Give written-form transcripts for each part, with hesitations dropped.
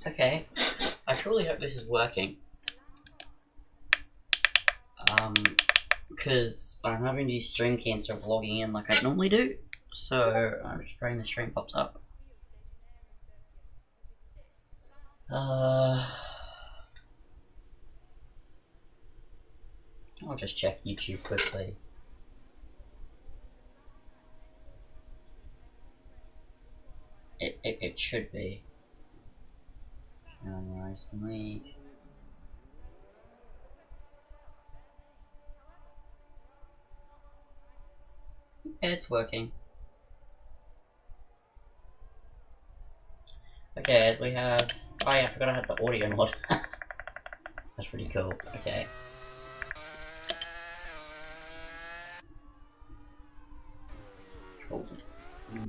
Okay, I truly hope this is working. Because I'm having to use stream key instead of logging in like I normally do. So I'm just praying the stream pops up. I'll just check YouTube quickly. It should be. Rise League. Yeah, it's working. Okay, as we have... Oh yeah, I forgot I had the audio mod. That's pretty cool. Okay. Cool.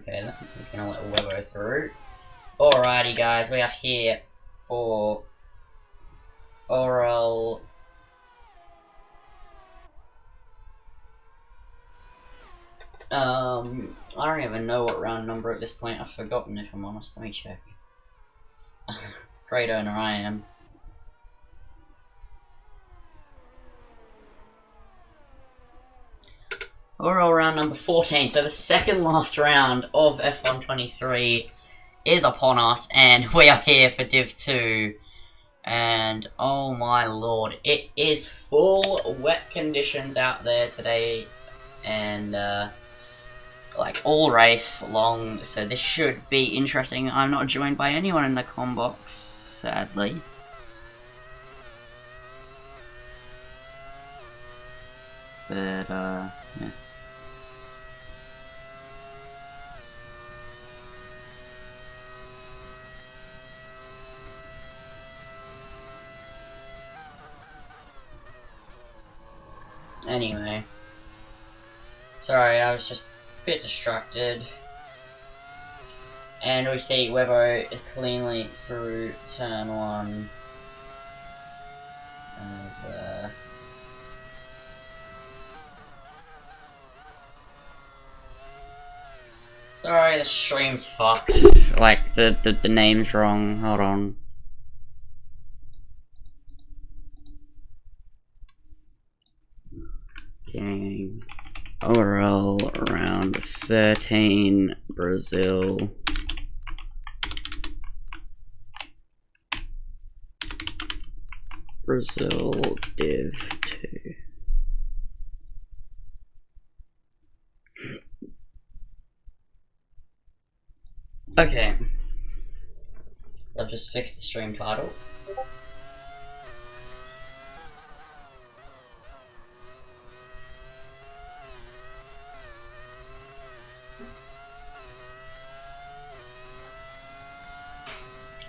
Okay, then we're gonna let Webbo through. Alrighty guys, we are here for ORL I don't even know what round number at this point. I've forgotten, if I'm honest. Let me check. Great owner I am. ORL round number 14. So the second last round of F123 is upon us, and we are here for Div 2. And oh my lord, it is full wet conditions out there today, and like all race long, so this should be interesting. I'm not joined by anyone in the comm box, sadly. But yeah. Anyway. Sorry, I was just a bit distracted. And we see Webbo cleanly through turn 1. As, sorry, the stream's fucked. Like, the name's wrong. Hold on. Gang. ORL Round 13, Brazil. Brazil Div 2. Okay. I've just fixed the stream title.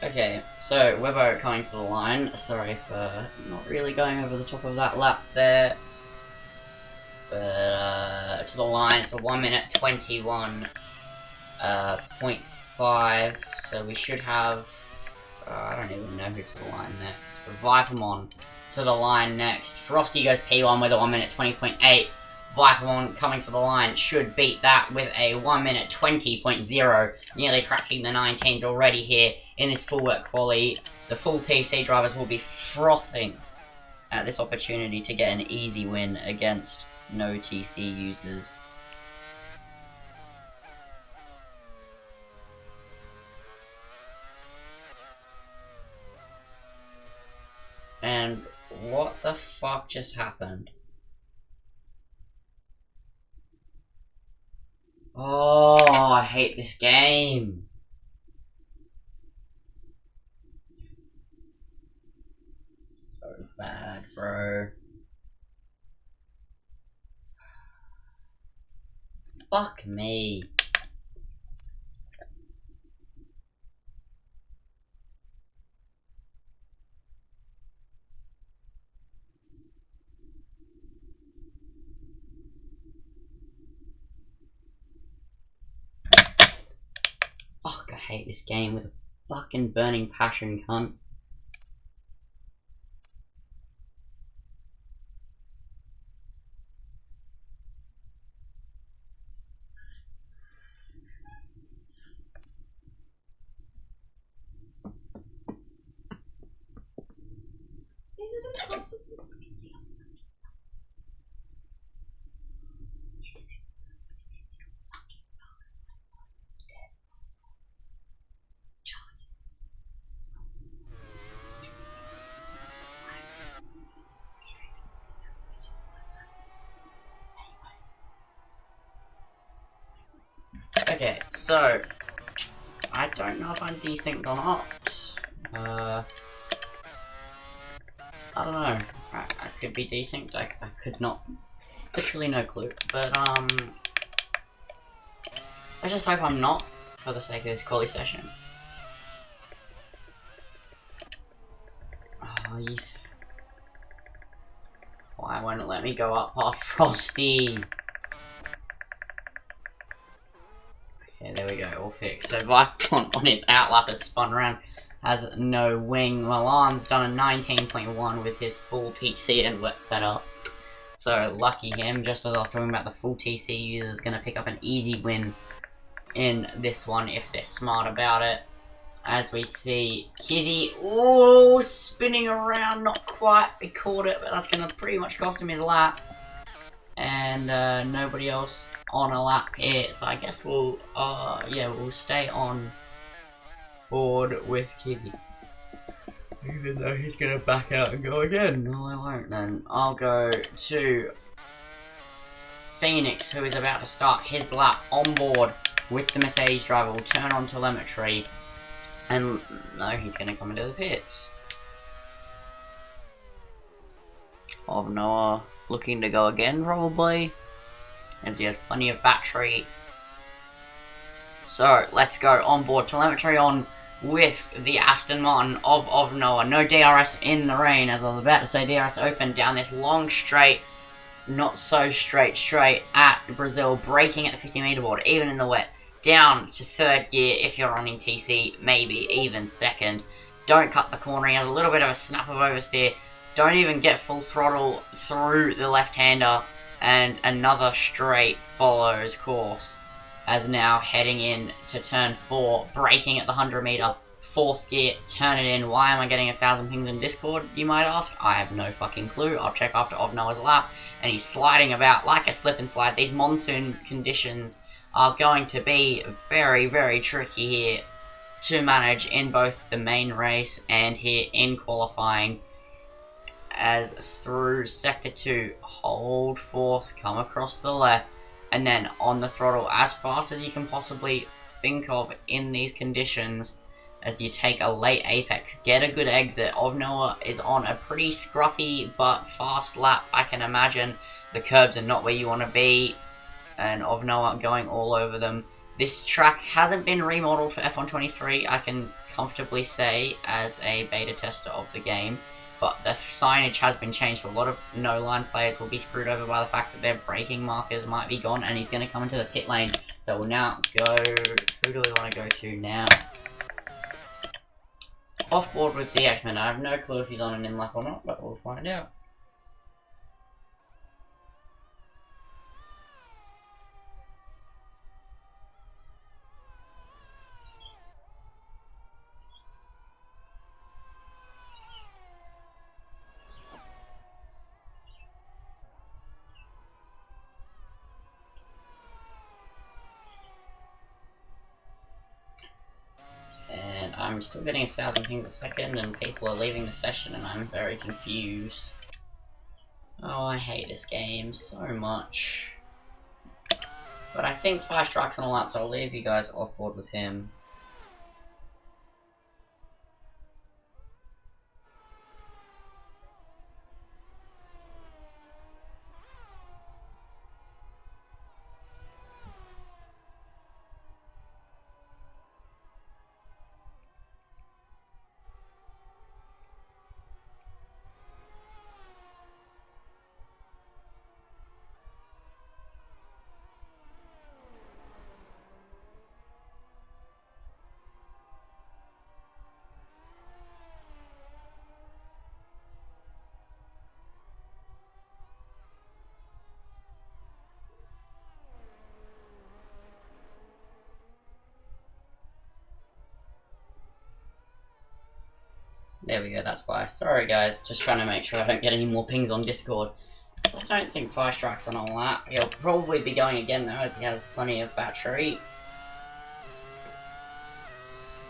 Okay, so Webbo coming to the line. Sorry for not really going over the top of that lap there. But to the line, it's a 1 minute 21.5. So we should have. I don't even know who to the line next. Vipermon to the line next. Frosty goes P1 with a 1 minute 20.8. Vipermon coming to the line should beat that with a 1 minute 20.0. Nearly cracking the 19s already here in this full work quali. The full TC drivers will be frothing at this opportunity to get an easy win against no TC users. And what the fuck just happened? Oh, I hate this game. So bad, bro. Fuck me. Fuck, I hate this game with a fucking burning passion, cunt. Okay, so I don't know if I'm desynced or not. I don't know. I could be desynced. I could not. Literally no clue. But let's just hope I'm not, for the sake of this quali session. Oh, why won't it let me go up past Frosty? Okay, there we go, all fixed. So Vipon on his outlap has spun around, has no wing. Milan's done a 19.1 with his full TC and wet setup. So lucky him, just as I was talking about the full TC users gonna pick up an easy win in this one if they're smart about it. As we see Kizzy, ooh, spinning around, not quite, he caught it, but that's gonna pretty much cost him his lap. And nobody else on a lap here, so I guess we'll stay on board with Kizzy. Even though he's gonna back out and go again. No, I won't then. I'll go to Phoenix, who is about to start his lap on board with the Mercedes driver. Will turn on telemetry, and no, he's gonna come into the pits. Of Noah looking to go again, probably, as he has plenty of battery. So let's go on board. Telemetry on with the Aston Martin of Noah. No DRS in the rain, as I was about to say. DRS open down this long straight, not so straight at Brazil, braking at the 50-meter board, even in the wet. Down to third gear if you're running TC, maybe even second. Don't cut the corner. He has a little bit of a snap of oversteer. Don't even get full throttle through the left-hander, and another straight follows course. As now heading in to turn 4, braking at the 100-meter, fourth gear, turn it in. Why am I getting 1,000 pings in Discord, you might ask? I have no fucking clue. I'll check after of Noah's lap. And he's sliding about like a slip and slide. These monsoon conditions are going to be very, very tricky here to manage in both the main race and here in qualifying. As through sector 2, hold fourth, come across to the left, and then on the throttle as fast as you can possibly think of in these conditions as you take a late apex, get a good exit. Of Noah is on a pretty scruffy but fast lap. I can imagine the curbs are not where you want to be, and Of Noah going all over them. This track hasn't been remodeled for F123, I can comfortably say, as a beta tester of the game. But the signage has been changed, so a lot of no-line players will be screwed over by the fact that their braking markers might be gone, and he's going to come into the pit lane. So we'll now go... Who do we want to go to now? Off board with the X-Men. I have no clue if he's on an in-lap or not, but we'll find out. I'm still getting 1,000 pings a second, and people are leaving the session, and I'm very confused. Oh, I hate this game so much. But I think 5 strikes on a lap, so I'll leave you guys off board with him. There we go, that's why. Sorry guys, just trying to make sure I don't get any more pings on Discord. So I don't think 5 strikes on a lap. He'll probably be going again though, as he has plenty of battery.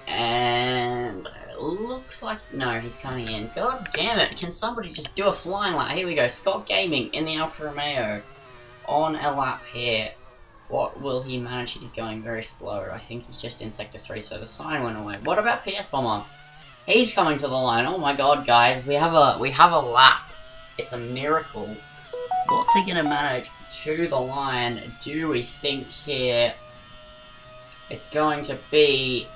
And it looks like... No, he's coming in. God damn it, can somebody just do a flying lap? Here we go, Scott Gaming in the Alfa Romeo on a lap here. What will he manage? He's going very slow. I think he's just in Sector 3, so the sign went away. What about PS Bomber? He's coming to the line. Oh my god, guys. We have a lap. It's a miracle. What's he gonna manage to the line, do we think here? It's going to be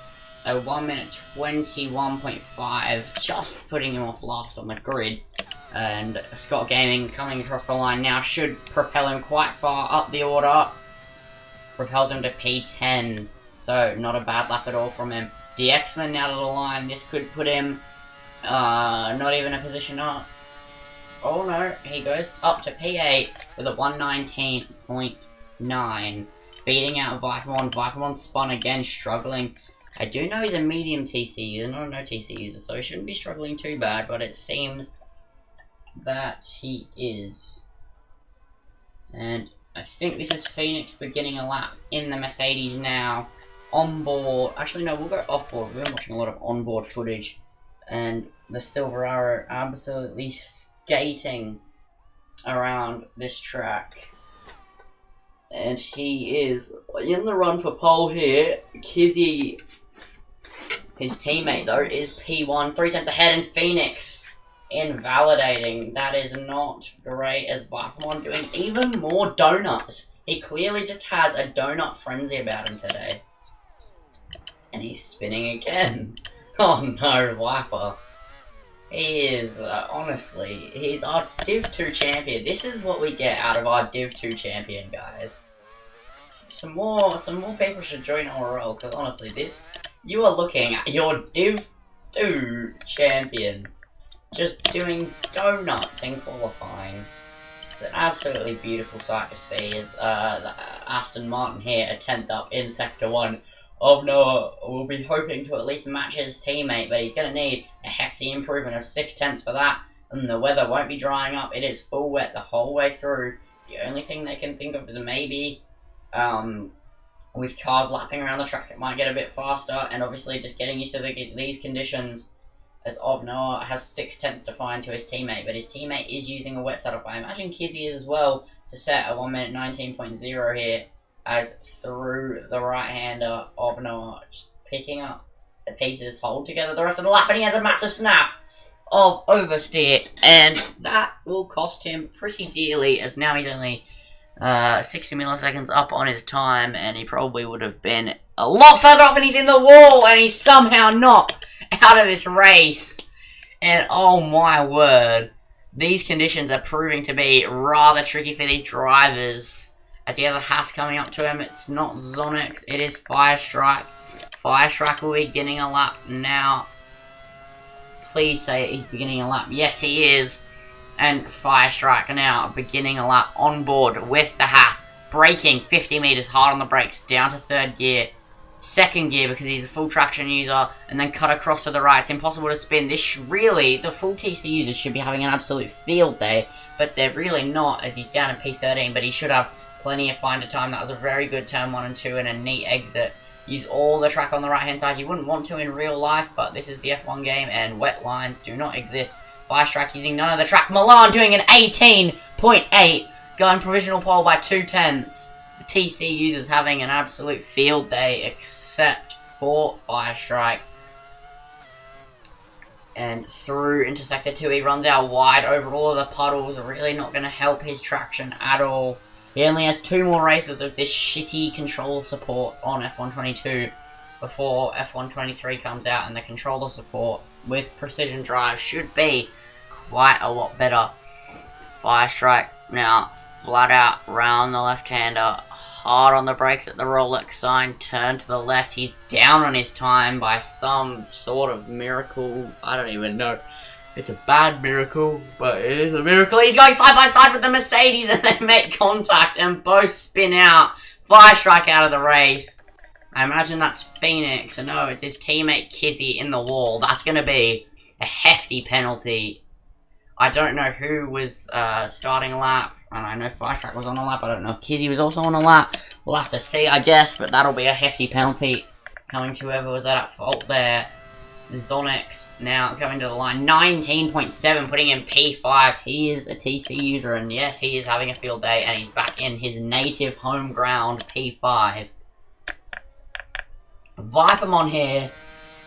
a 1 minute 21.5, just putting him off last on the grid. And Scott Gaming coming across the line now should propel him quite far up the order. Propelled him to P10, so not a bad lap at all from him. DXman now to the line. This could put him not even a position up. Oh no, he goes up to P8 with a 119.9. Beating out Vipermon. Vipermon spun again, struggling. I do know he's a medium TC user, not a no TC user, so he shouldn't be struggling too bad, but it seems that he is. And I think this is Phoenix beginning a lap in the Mercedes now. On board. Actually, no, we'll go off board. We've been watching a lot of onboard footage. And the Silver Arrow absolutely skating around this track. And he is in the run for pole here. Kizzy, his teammate though, is P1, 3/10 ahead, and Phoenix invalidating. That is not great, as Vipermon doing even more donuts. He clearly just has a donut frenzy about him today. And he's spinning again. Oh no, Viper. He is, honestly, he's our Div 2 champion. This is what we get out of our Div 2 champion, guys. Some more people should join ORL, because honestly, you are looking at your Div 2 champion just doing donuts in qualifying. It's an absolutely beautiful sight to see, as Aston Martin here, a 10th up in Sector 1. Oh no, we'll be hoping to at least match his teammate, but he's going to need a hefty improvement of 6/10 for that. And the weather won't be drying up. It is full wet the whole way through. The only thing they can think of is maybe with cars lapping around the track, it might get a bit faster. And obviously just getting used to these conditions, as Noah has 6/10 to find to his teammate. But his teammate is using a wet setup. I imagine Kizzy is as well to set a 1 minute 19.0 here. As through the right-hander of Noah, just picking up the pieces, hold together the rest of the lap, and he has a massive snap of oversteer, and that will cost him pretty dearly, as now he's only 60 milliseconds up on his time, and he probably would have been a lot further up, and he's in the wall, and he's somehow not out of this race. And oh my word, these conditions are proving to be rather tricky for these drivers. As he has a Haas coming up to him, it's not Zonix, it is Firestrike. Firestrike will be beginning a lap now. Please say he's beginning a lap. Yes, he is. And Firestrike now beginning a lap on board with the Haas. Braking 50 meters hard on the brakes, down to third gear. Second gear because he's a full traction user, and then cut across to the right. It's impossible to spin. This really, the full TC users should be having an absolute field day, but they're really not, as he's down in P13, but he should have plenty of finder time. That was a very good turn 1 and 2 and a neat exit. Use all the track on the right hand side. You wouldn't want to in real life, but this is the F1 game and wet lines do not exist. Firestrike using none of the track. Milan doing an 18.8, going provisional pole by 2/10. The TC users having an absolute field day, except for Firestrike. And through into Sector 2, he runs out wide over all of the puddles. Really not going to help his traction at all. He only has 2 more races of this shitty controller support on F122 before F123 comes out, and the controller support with Precision Drive should be quite a lot better. Firestrike now flat out round the left-hander, hard on the brakes at the Rolex sign, turn to the left. He's down on his time by some sort of miracle. I don't even know. It's a bad miracle, but it is a miracle. He's going side by side with the Mercedes, and they make contact and both spin out. Firestrike out of the race. I imagine that's Phoenix. And no, it's his teammate Kizzy in the wall. That's going to be a hefty penalty. I don't know who was starting a lap. And I know Firestrike was on a lap. I don't know if Kizzy was also on a lap. We'll have to see, I guess. But that'll be a hefty penalty coming to whoever was at fault there. Zonix now going to the line. 19.7, putting in P5. He is a TC user, and yes, he is having a field day, and he's back in his native home ground, P5. Vipermon here,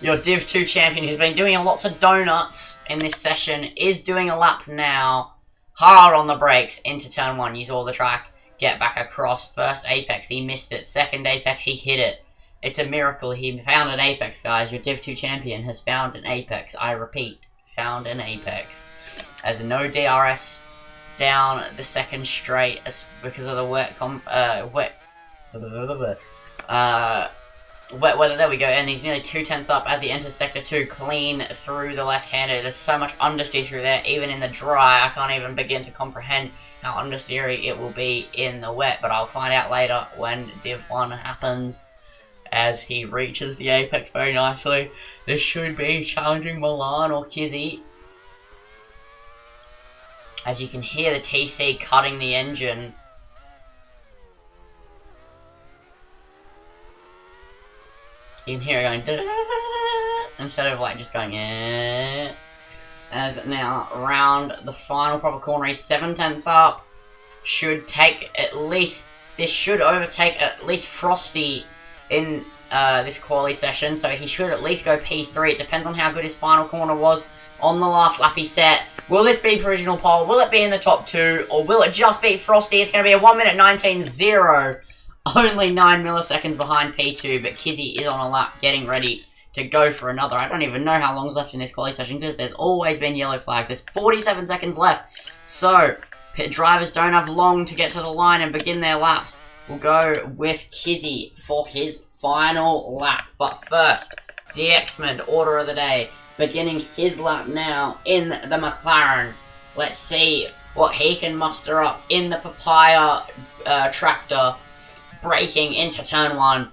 your Div 2 champion, who's been doing lots of donuts in this session, is doing a lap now. Hard on the brakes into turn 1. Use all the track. Get back across. First apex, he missed it. Second apex, he hit it. It's a miracle. He found an apex, guys. Your Div 2 champion has found an apex. I repeat, found an apex. As no DRS down the second straight because of the wet weather. There we go. And he's nearly 2/10 up as he enters sector 2, clean through the left-hander. There's so much understeer through there, even in the dry. I can't even begin to comprehend how understeery it will be in the wet, but I'll find out later when Div 1 happens. As he reaches the apex very nicely. This should be challenging Milan or Kizzy. As you can hear the TC cutting the engine. You can hear it going da-da-da-da-da, instead of like just going eh. As now around the final proper corner, he's 7/10 up. Should take at least, this should overtake at least Frosty in this quali session, so he should at least go P3. It depends on how good his final corner was on the last lap he set. Will this be provisional pole? Will it be in the top 2? Or will it just beat Frosty? It's going to be a 1:19.0. Only 9 milliseconds behind P2, but Kizzy is on a lap getting ready to go for another. I don't even know how long's left in this quali session because there's always been yellow flags. There's 47 seconds left. So, pit drivers don't have long to get to the line and begin their laps. We'll go with Kizzy for his final lap. But first, DXman, order of the day, beginning his lap now in the McLaren. Let's see what he can muster up in the Papaya tractor. Braking into turn 1.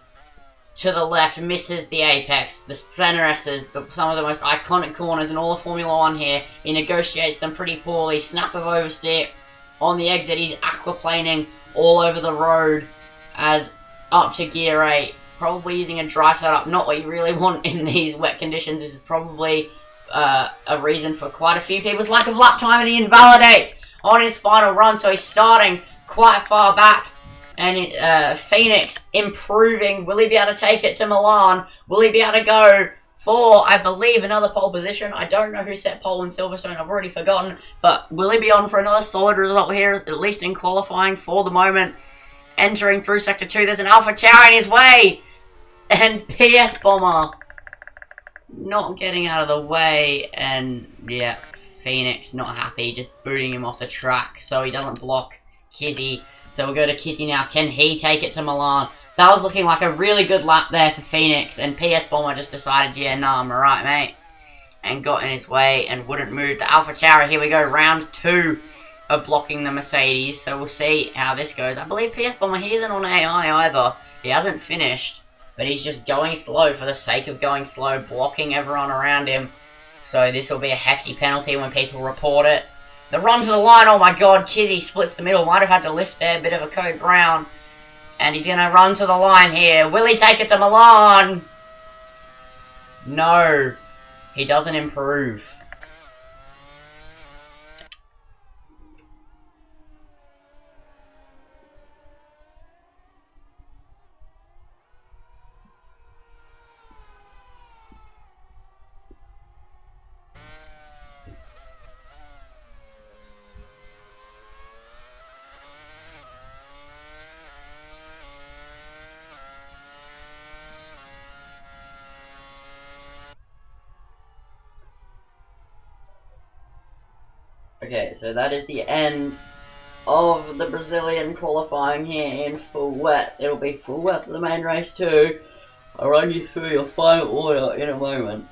To the left, misses the apex. The center S's, some of the most iconic corners in all of Formula 1 here. He negotiates them pretty poorly. Snap of oversteer. On the exit, he's aquaplaning all over the road as up to gear 8. Probably using a dry setup. Not what you really want in these wet conditions. This is probably a reason for quite a few people's lack of lap time, and he invalidates on his final run. So he's starting quite far back. And Phoenix improving. Will he be able to take it to Milan? Will he be able to go for, I believe, another pole position? I don't know who set pole in Silverstone. I've already forgotten. But will he be on for another solid result here, at least in qualifying for the moment? Entering through Sector 2. There's an Alpha Tower in his way. And PS Bomber not getting out of the way. And, yeah, Phoenix not happy. Just booting him off the track so he doesn't block Kizzy. So we'll go to Kizzy now. Can he take it to Milan? That was looking like a really good lap there for Phoenix. And PS Bomber just decided, yeah, nah, I'm alright, mate. And got in his way and wouldn't move. The Alpha Tower, here we go. Round 2 of blocking the Mercedes. So we'll see how this goes. I believe PS Bomber, he isn't on AI either. He hasn't finished. But he's just going slow for the sake of going slow. Blocking everyone around him. So this will be a hefty penalty when people report it. The run to the line, oh my god, Kizzy splits the middle. Might have had to lift there, bit of a code brown. And he's going to run to the line here. Will he take it to Milan? No. He doesn't improve. Okay, so that is the end of the Brazilian qualifying here in full wet. It'll be full wet for the main race too. I'll run you through your final order in a moment.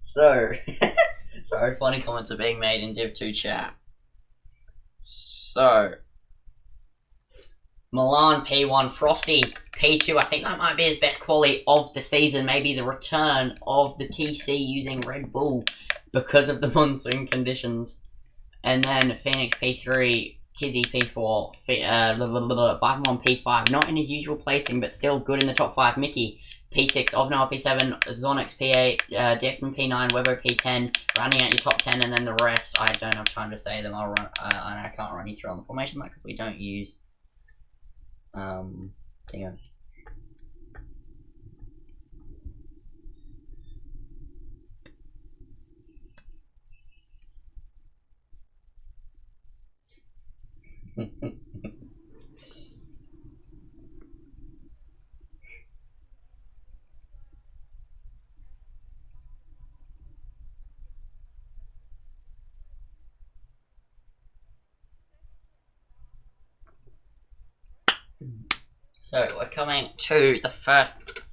So, sorry, funny comments are being made in Div 2 chat. So, Milan P1, Frosty P2. I think that might be his best quality of the season. Maybe the return of the TC using Red Bull because of the monsoon conditions. And then Phoenix P3 Kizzy P4, Bipemon P5, not in his usual placing, but still good in the top 5. Mickey P6, Ovnoa P7, Zonix P8, DXman P9, Webber P10, rounding out your top 10, and then the rest, I don't have time to say them. I'll run, I can't run you through on the formation because we don't use, hang on. So we're coming to the first,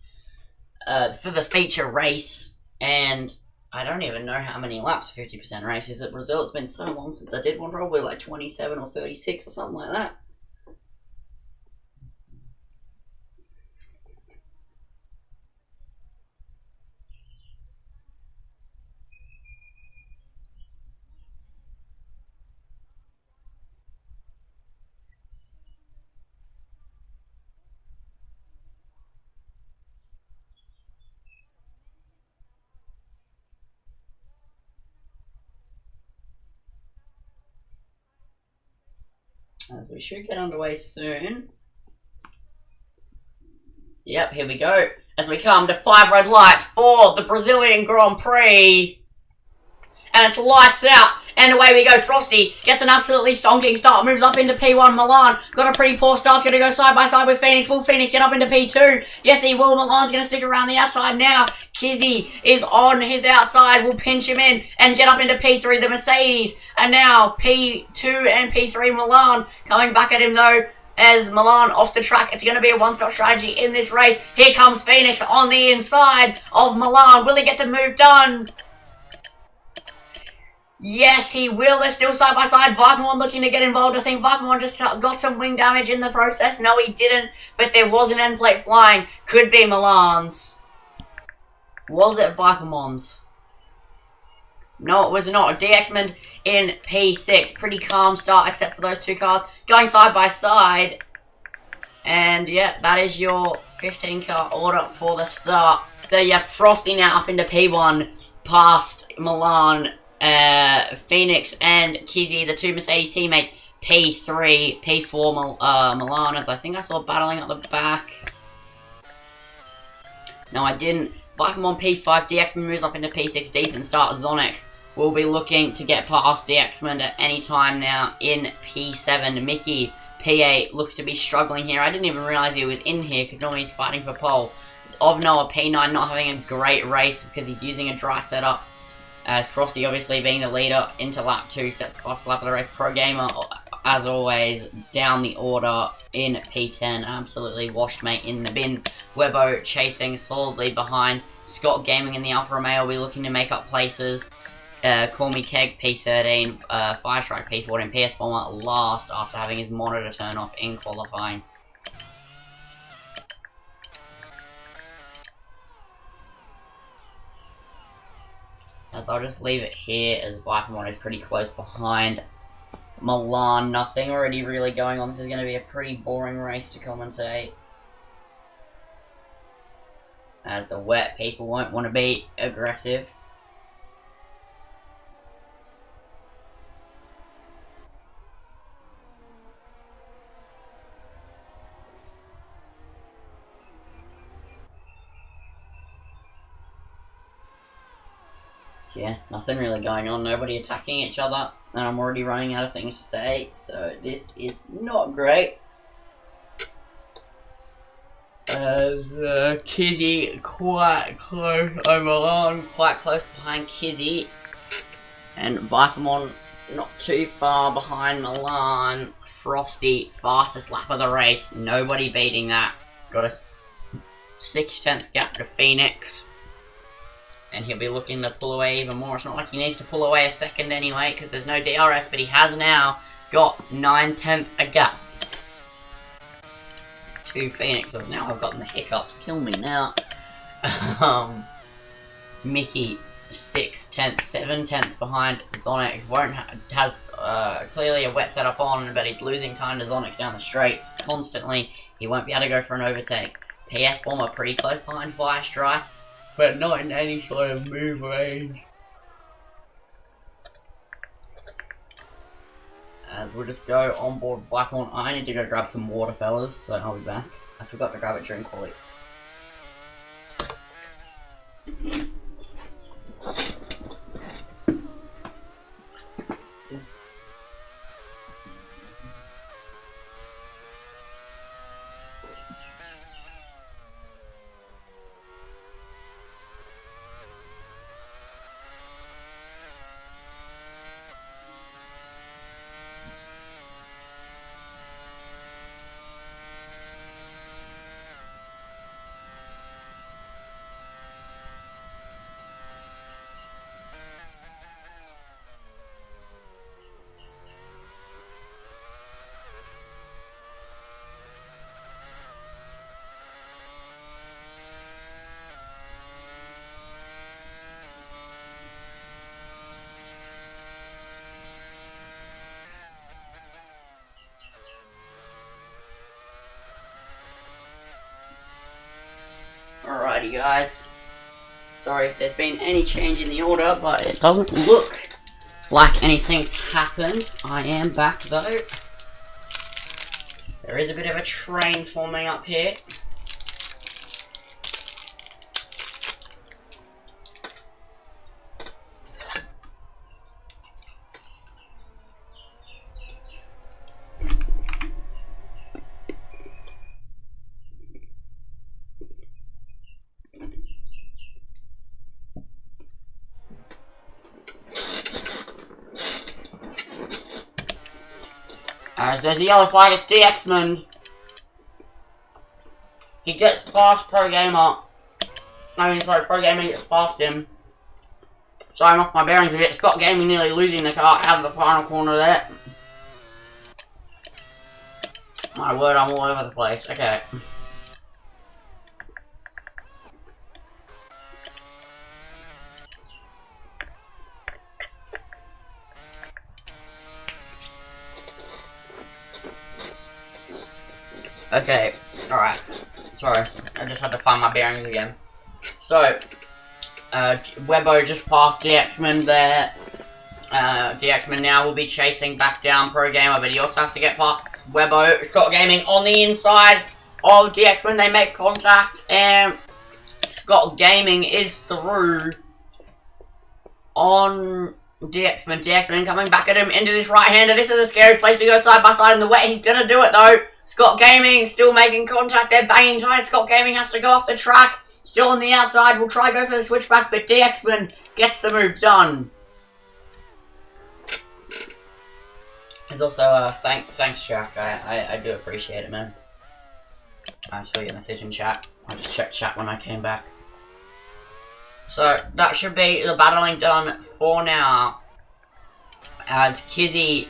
for the feature race, and I don't even know how many laps 50% race is at Brazil. It's been so long since I did one, probably like 27 or 36 or something like that. As we should get underway soon. Yep, here we go. As we come to 5 red lights for the Brazilian Grand Prix. And it's lights out. And away we go. Frosty gets an absolutely stonking start. Moves up into P1. Milan got a pretty poor start. It's going to go side by side with Phoenix. Will Phoenix get up into P2? Yes, he will. Milan's going to stick around the outside now. Kizzy is on his outside. Will pinch him in and get up into P3. The Mercedes. And now P2 and P3. Milan coming back at him though. As Milan off the track, it's going to be a one-stop strategy in this race. Here comes Phoenix on the inside of Milan. Will he get the move done? Yes, he will. They're still side by side. Bipemon looking to get involved. I think Bipemon just got some wing damage in the process. No, he didn't. But there was an end plate flying. Could be Milan's. Was it Bipemon's? No, it was not. DXman in P6. Pretty calm start except for those two cars. Going side by side. And yeah, that is your 15-car order for the start. So you have Frosty now up into P1 past Milan. Phoenix and Kizzy, the two Mercedes teammates, P3, P4 Milan, as I think I saw battling at the back. No, I didn't. Bipemon P5, DXman moves up into P6, decent start. Zonix will be looking to get past DXman at any time now in P7. Mickey, P8, looks to be struggling here. I didn't even realize he was in here because normally he's fighting for pole. Ovnoa P9 not having a great race because he's using a dry setup. As Frosty obviously being the leader into lap 2 sets the fastest lap of the race. Pro Gamer, as always, down the order in P10. Absolutely washed mate in the bin. Webbo chasing solidly behind. Scott Gaming in the Alfa Romeo will be looking to make up places. Call Me Keg P13. Firestrike P14. PS Bomber last after having his monitor turn off in qualifying. As I'll just leave it here as Bipemon is pretty close behind Milan. Nothing already really going on. This is going to be a pretty boring race to commentate. As the wet people won't want to be aggressive. Yeah, nothing really going on, nobody attacking each other, and I'm already running out of things to say, so this is not great. As Kizzy quite close, Milan quite close behind Kizzy, and Bipemon not too far behind Milan. Frosty, fastest lap of the race, nobody beating that. Got a 6/10 gap to Phoenix. And he'll be looking to pull away even more. It's not like he needs to pull away a second anyway, because there's no DRS, but he has now got 9/10 a gap. 2 Phoenixes now. I've gotten the hiccups. Kill me now. Mickey 6 tenths, 7 tenths behind Zonix. Has clearly a wet setup on, but he's losing time to Zonix down the straights constantly. He won't be able to go for an overtake. PS Bomber pretty close behind Fire Strike, but not in any sort of move range. As we'll just go on board Blackhorn. I need to go grab some water, fellas, so I'll be back. I forgot to grab a drink quick. Alrighty guys, sorry if there's been any change in the order, but it doesn't look like anything's happened. I am back though. There is a bit of a train forming up here. There's a yellow flag, it's DXman. He gets past Pro Gamer. I mean, sorry, Pro Gamer gets past him. Sorry, I'm off my bearings a bit. Scott Gaming nearly losing the car out of the final corner there. My word, I'm all over the place. Okay. Okay, alright. Sorry, I just had to find my bearings again. So, Webbo just passed DXman there. DXman now will be chasing back down Pro Gamer, but he also has to get past Webbo. Scott Gaming on the inside of DXman. They make contact, and Scott Gaming is through on DXman. DXman coming back at him into this right-hander. This is a scary place to go side by side in the wet. He's gonna do it though. Scott Gaming still making contact. They're banging tires. Scott Gaming has to go off the track. Still on the outside. We'll try go for the switchback, but DXman gets the move done. There's also thanks Jack. I do appreciate it, man. I saw your message in chat. I just checked chat when I came back. So that should be the battling done for now. As Kizzy,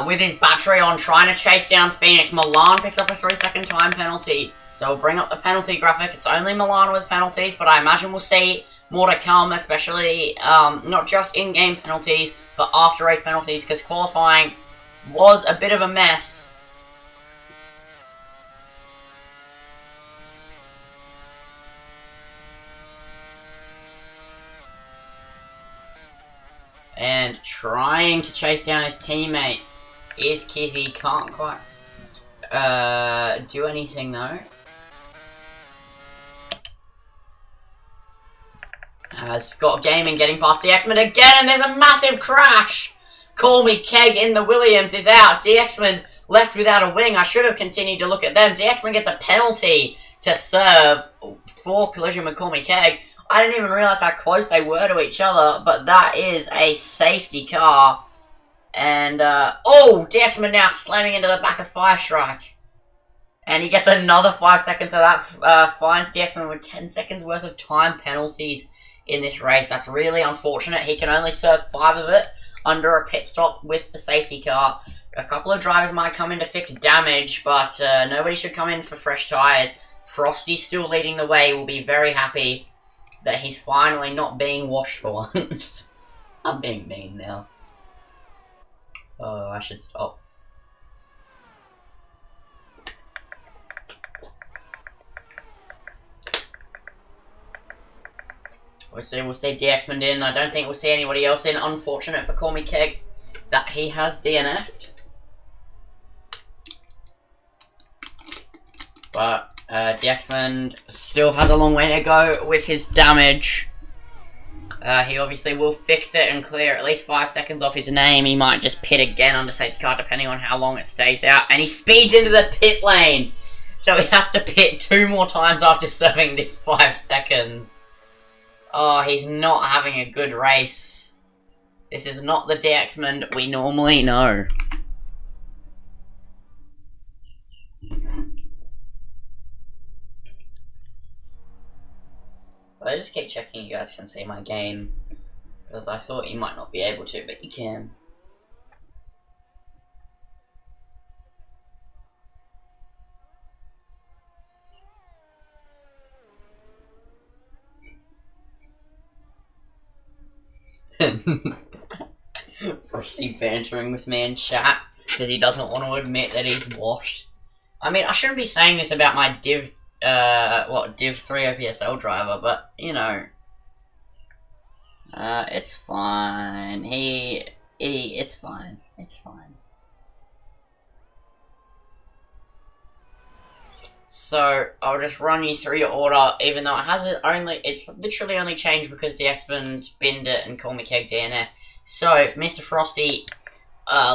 with his battery on, trying to chase down Phoenix. Milan picks up a 3-second time penalty. So we'll bring up the penalty graphic. It's only Milan with penalties, but I imagine we'll see more to come, especially not just in-game penalties, but after-race penalties, because qualifying was a bit of a mess. And trying to chase down his teammate is Kizzy. Can't quite do anything though. Scott Gaming getting past DXman again, and there's a massive crash. Call Me Keg in the Williams is out. DXman left without a wing. I should have continued to look at them. DXman gets a penalty to serve for collision with Call Me Keg. I didn't even realise how close they were to each other, but that is a safety car. And, oh! DXman now slamming into the back of Fire Strike. And he gets another 5 seconds, so that fines DXman with 10 seconds worth of time penalties in this race. That's really unfortunate. He can only serve 5 of it under a pit stop with the safety car. A couple of drivers might come in to fix damage, but nobody should come in for fresh tyres. Frosty still leading the way. We'll be very happy that he's finally not being washed for once. I'm being mean now. Oh, I should stop. We'll see DXman in. I don't think we'll see anybody else in. Unfortunate for Call Me Keg that he has DNF'd. But DXman still has a long way to go with his damage. He obviously will fix it and clear at least 5 seconds off his name. He might just pit again under safety car depending on how long it stays out. And he speeds into the pit lane. So he has to pit 2 more times after serving this 5 seconds. Oh, he's not having a good race. This is not the DXman we normally know. I just keep checking you guys can see my game, because I thought you might not be able to, but you can. Frosty bantering with me in chat because he doesn't want to admit that he's washed. I mean, I shouldn't be saying this about my Div 3 OPSL driver, but you know, it's fine. It's fine. It's fine. So I'll just run you through your order, even though it's literally only changed because DXman binned it and Call Me Keg DNF. So Mr. Frosty,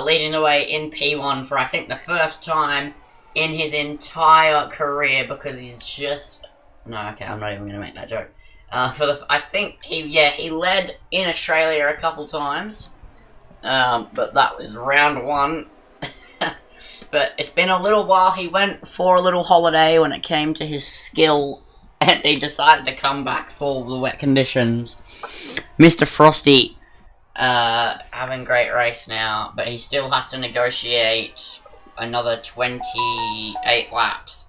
leading the way in P1 for I think the first time in his entire career, because he's just okay, I'm not even gonna make that joke. I think he led in Australia a couple times, but that was round 1. But it's been a little while. He went for a little holiday when it came to his skill, and he decided to come back for the wet conditions. Mr. Frosty, having great race now, but he still has to negotiate another 28 laps.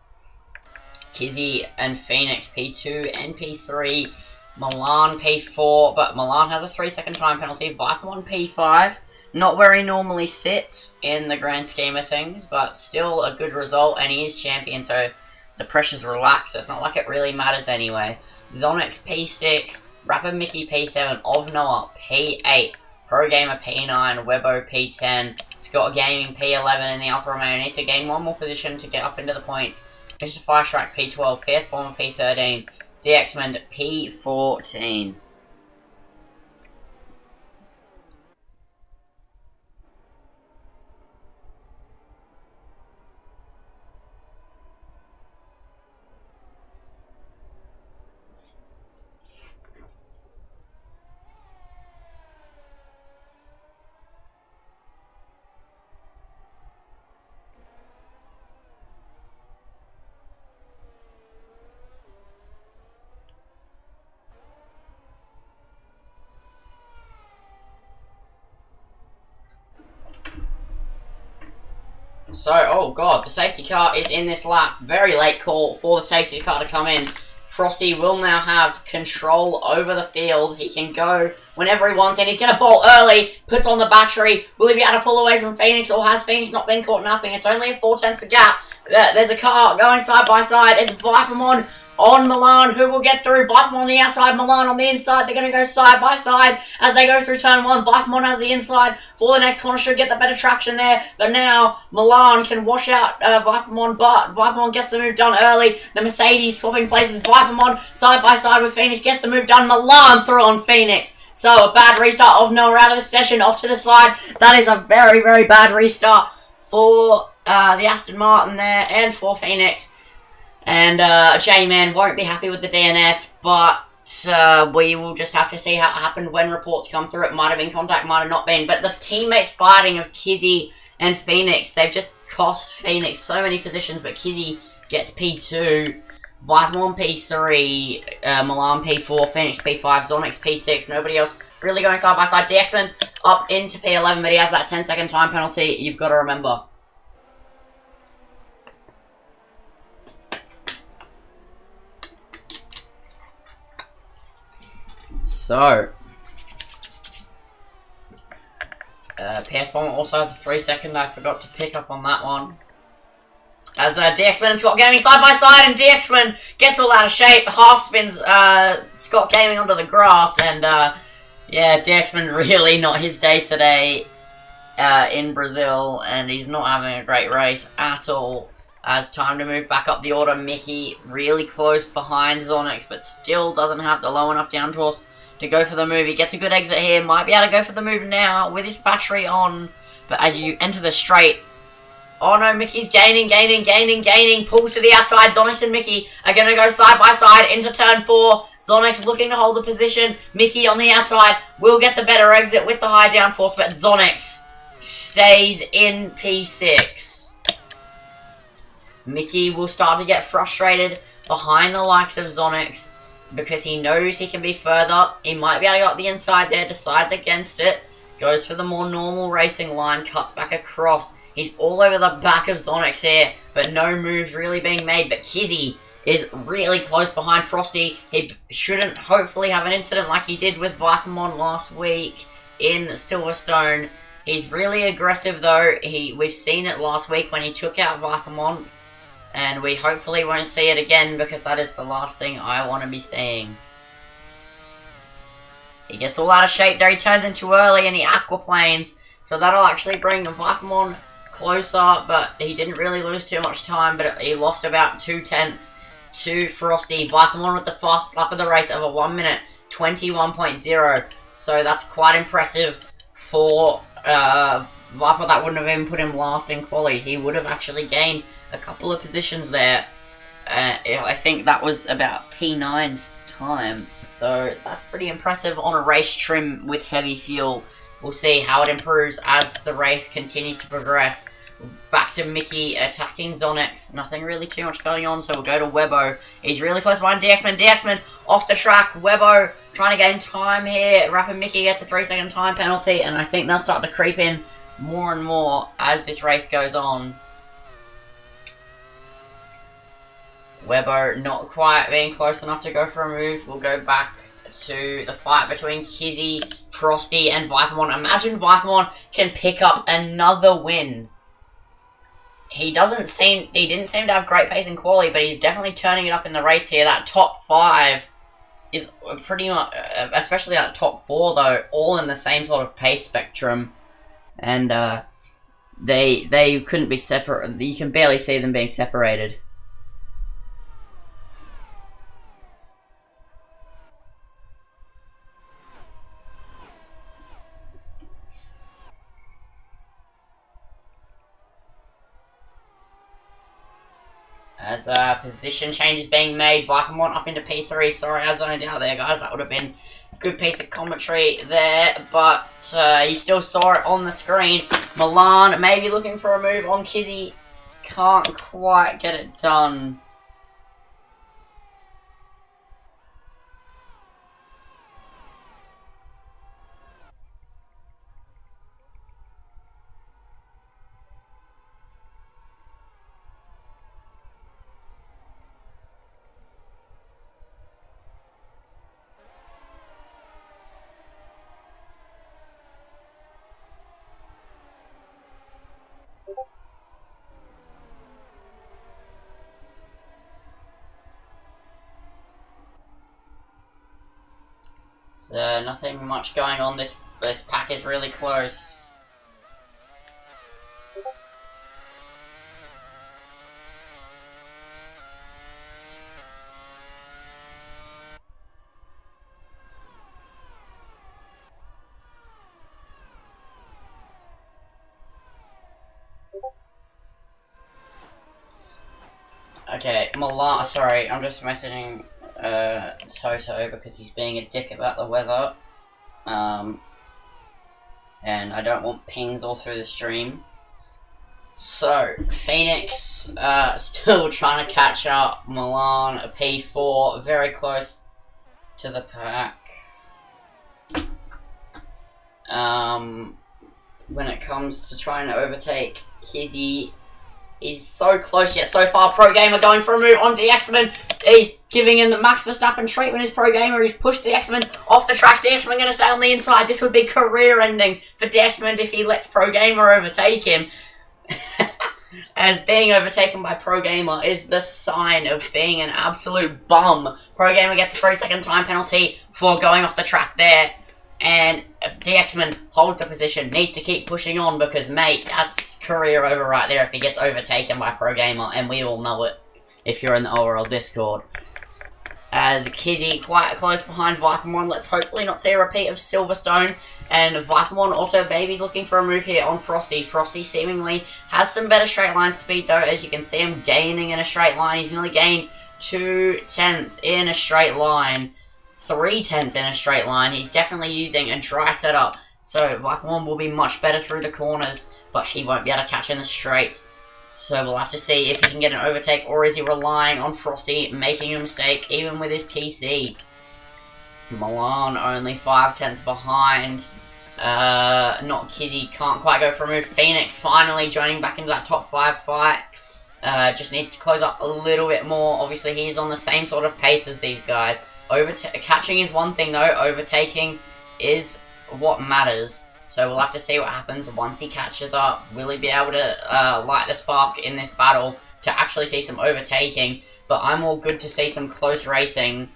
Kizzy and Phoenix P2 and P3, Milan P4, but Milan has a 3-second time penalty. Viper on P5. Not where he normally sits in the grand scheme of things, but still a good result, and he is champion, so the pressure's relaxed. So it's not like it really matters anyway. Zonix P6, Rapid Mickey P7, Of Noah P8, Pro Gamer P9, Webbo P10, Scott Gaming P11 in the Alfa Romeo. Needs to gain 1 more position to get up into the points. Mr. Firestrike P12, PS Bomber P13, DXman P14. So, oh god, the safety car is in this lap. Very late call for the safety car to come in. Frosty will now have control over the field. He can go whenever he wants, and he's going to bolt early, puts on the battery. Will he be able to pull away from Phoenix, or has Phoenix not been caught napping? It's only a 4/10 gap. There's a car going side by side. It's Vipermon on Milan, who will get through. Vipermon on the outside, Milan on the inside. They're going to go side by side as they go through turn 1. Vipermon has the inside for the next corner, should get the better traction there. But now Milan can wash out Vipermon, but Vipermon gets the move done early. The Mercedes swapping places. Vipermon side by side with Phoenix gets the move done. Milan through on Phoenix. So a bad restart of Noah out of the session, off to the side. That is a very, very bad restart for the Aston Martin there and for Phoenix. And J-Man won't be happy with the DNF, but we will just have to see how it happened when reports come through. It might have been contact, might have not been. But the teammates fighting of Kizzy and Phoenix, they've just cost Phoenix so many positions, but Kizzy gets P2, Vipermon P3, Milan P4, Phoenix P5, Zonix P6, nobody else really going side by side. DXman up into P11, but he has that 10-second time penalty, you've got to remember. So, PS Bomb also has a 3-second. I forgot to pick up on that one. As DXman and Scott Gaming side by side, and DXman gets all out of shape, half spins Scott Gaming onto the grass, and yeah, DXman really not his day today in Brazil, and he's not having a great race at all. As time to move back up the order, Mickey really close behind Zonix, but still doesn't have the low enough down force to go for the move. He gets a good exit here, might be able to go for the move now with his battery on, but as you enter the straight, oh no, Mickey's gaining, pulls to the outside. Zonix and Mickey are going to go side by side into turn 4. Zonix looking to hold the position. Mickey on the outside will get the better exit with the high downforce, but Zonix stays in P6. Mickey will start to get frustrated behind the likes of Zonix because he knows he can be further. He might be able to go up the inside there, decides against it, goes for the more normal racing line, cuts back across. He's all over the back of Zonix here, but no moves really being made. But Kizzy is really close behind Frosty. He shouldn't hopefully have an incident like he did with Vipermon last week in Silverstone. He's really aggressive though. We've seen it last week when he took out Vipermon, and we hopefully won't see it again because that is the last thing I want to be seeing. He gets all out of shape there. He turns in too early and he aquaplanes, so that'll actually bring the Vipermon closer, but he didn't really lose too much time, but he lost about 2/10 to Frosty. Vipermon with the fastest lap of the race over 1 minute 21.0, so that's quite impressive for Viper. That wouldn't have even put him last in quali. He would have actually gained a couple of positions there. I think that was about P9's time, so that's pretty impressive on a race trim with heavy fuel. We'll see how it improves as the race continues to progress. Back to Mickey attacking Zonix. Nothing really too much going on, so we'll go to Webbo. He's really close behind DXman. DXman off the track. Webbo trying to gain time here. Rapid Mickey gets a 3-second time penalty, and I think they'll start to creep in more and more as this race goes on. Webbo not quite being close enough to go for a move. We'll go back to the fight between Kizzy, Frosty, and Vipermon. Imagine Vipermon can pick up another win. He didn't seem to have great pace in quali, but he's definitely turning it up in the race here. That top 5 is pretty much, especially that top 4 though, all in the same sort of pace spectrum, and they couldn't be separate. You can barely see them being separated. As position changes being made, Vipermon up into P3. Sorry, I zoned out there, guys. That would have been a good piece of commentary there, but you still saw it on the screen. Milan maybe looking for a move on Kizzy. Can't quite get it done. So nothing much going on. This pack is really close. Okay, Milan. Sorry, I'm just messaging Toto because he's being a dick about the weather, and I don't want pings all through the stream. So Phoenix still trying to catch up. Milan a P4, very close to the pack. When it comes to trying to overtake Kizzy, He's so close yet so far. Pro Gamer going for a move on DXman. He's giving in the Max Verstappen treatment as Pro Gamer. He's pushed DXman off the track. DXman going to stay on the inside. This would be career ending for DXman if he lets Pro Gamer overtake him. As being overtaken by Pro Gamer is the sign of being an absolute bum. Pro Gamer gets a 3-second time penalty for going off the track there. And DXman holds the position, needs to keep pushing on because, mate, that's career over right there if he gets overtaken by Pro Gamer, and we all know it if you're in the ORL Discord. As Kizzy quite close behind Vipermon, let's hopefully not see a repeat of Silverstone. And Vipermon also, baby's looking for a move here on Frosty. Frosty seemingly has some better straight line speed though, as you can see him gaining in a straight line. He's nearly gained 2 tenths in a straight line. 3 tenths in a straight line. He's definitely using a dry setup, so Vipermon will be much better through the corners, but he won't be able to catch in the straights. So we'll have to see if he can get an overtake, or is he relying on Frosty making a mistake even with his TC. Milan only 5 tenths behind. Not Kizzy, can't quite go for a move. Phoenix finally joining back into that top 5 fight. Just need to close up a little bit more. Obviously he's on the same sort of pace as these guys. Catching is one thing though, overtaking is what matters. So we'll have to see what happens once he catches up. Will he be able to light the spark in this battle to actually see some overtaking? But I'm all good to see some close racing.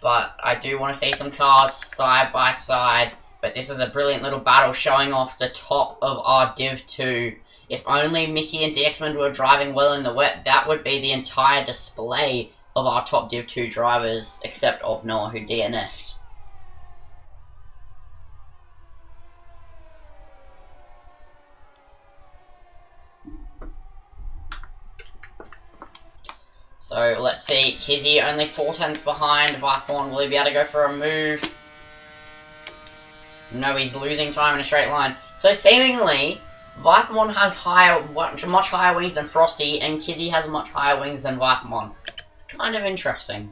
But I do want to see some cars side by side. But this is a brilliant little battle showing off the top of our Div 2. If only Mickey and DXman were driving well in the wet, that would be the entire display of our top Div 2 drivers, except of Noah, who DNF'd. So let's see, Kizzy only 4 tenths behind. Vipermon, will he be able to go for a move? No, he's losing time in a straight line. So seemingly, Vipermon has much higher wings than Frosty, and Kizzy has much higher wings than Vipermon. It's kind of interesting.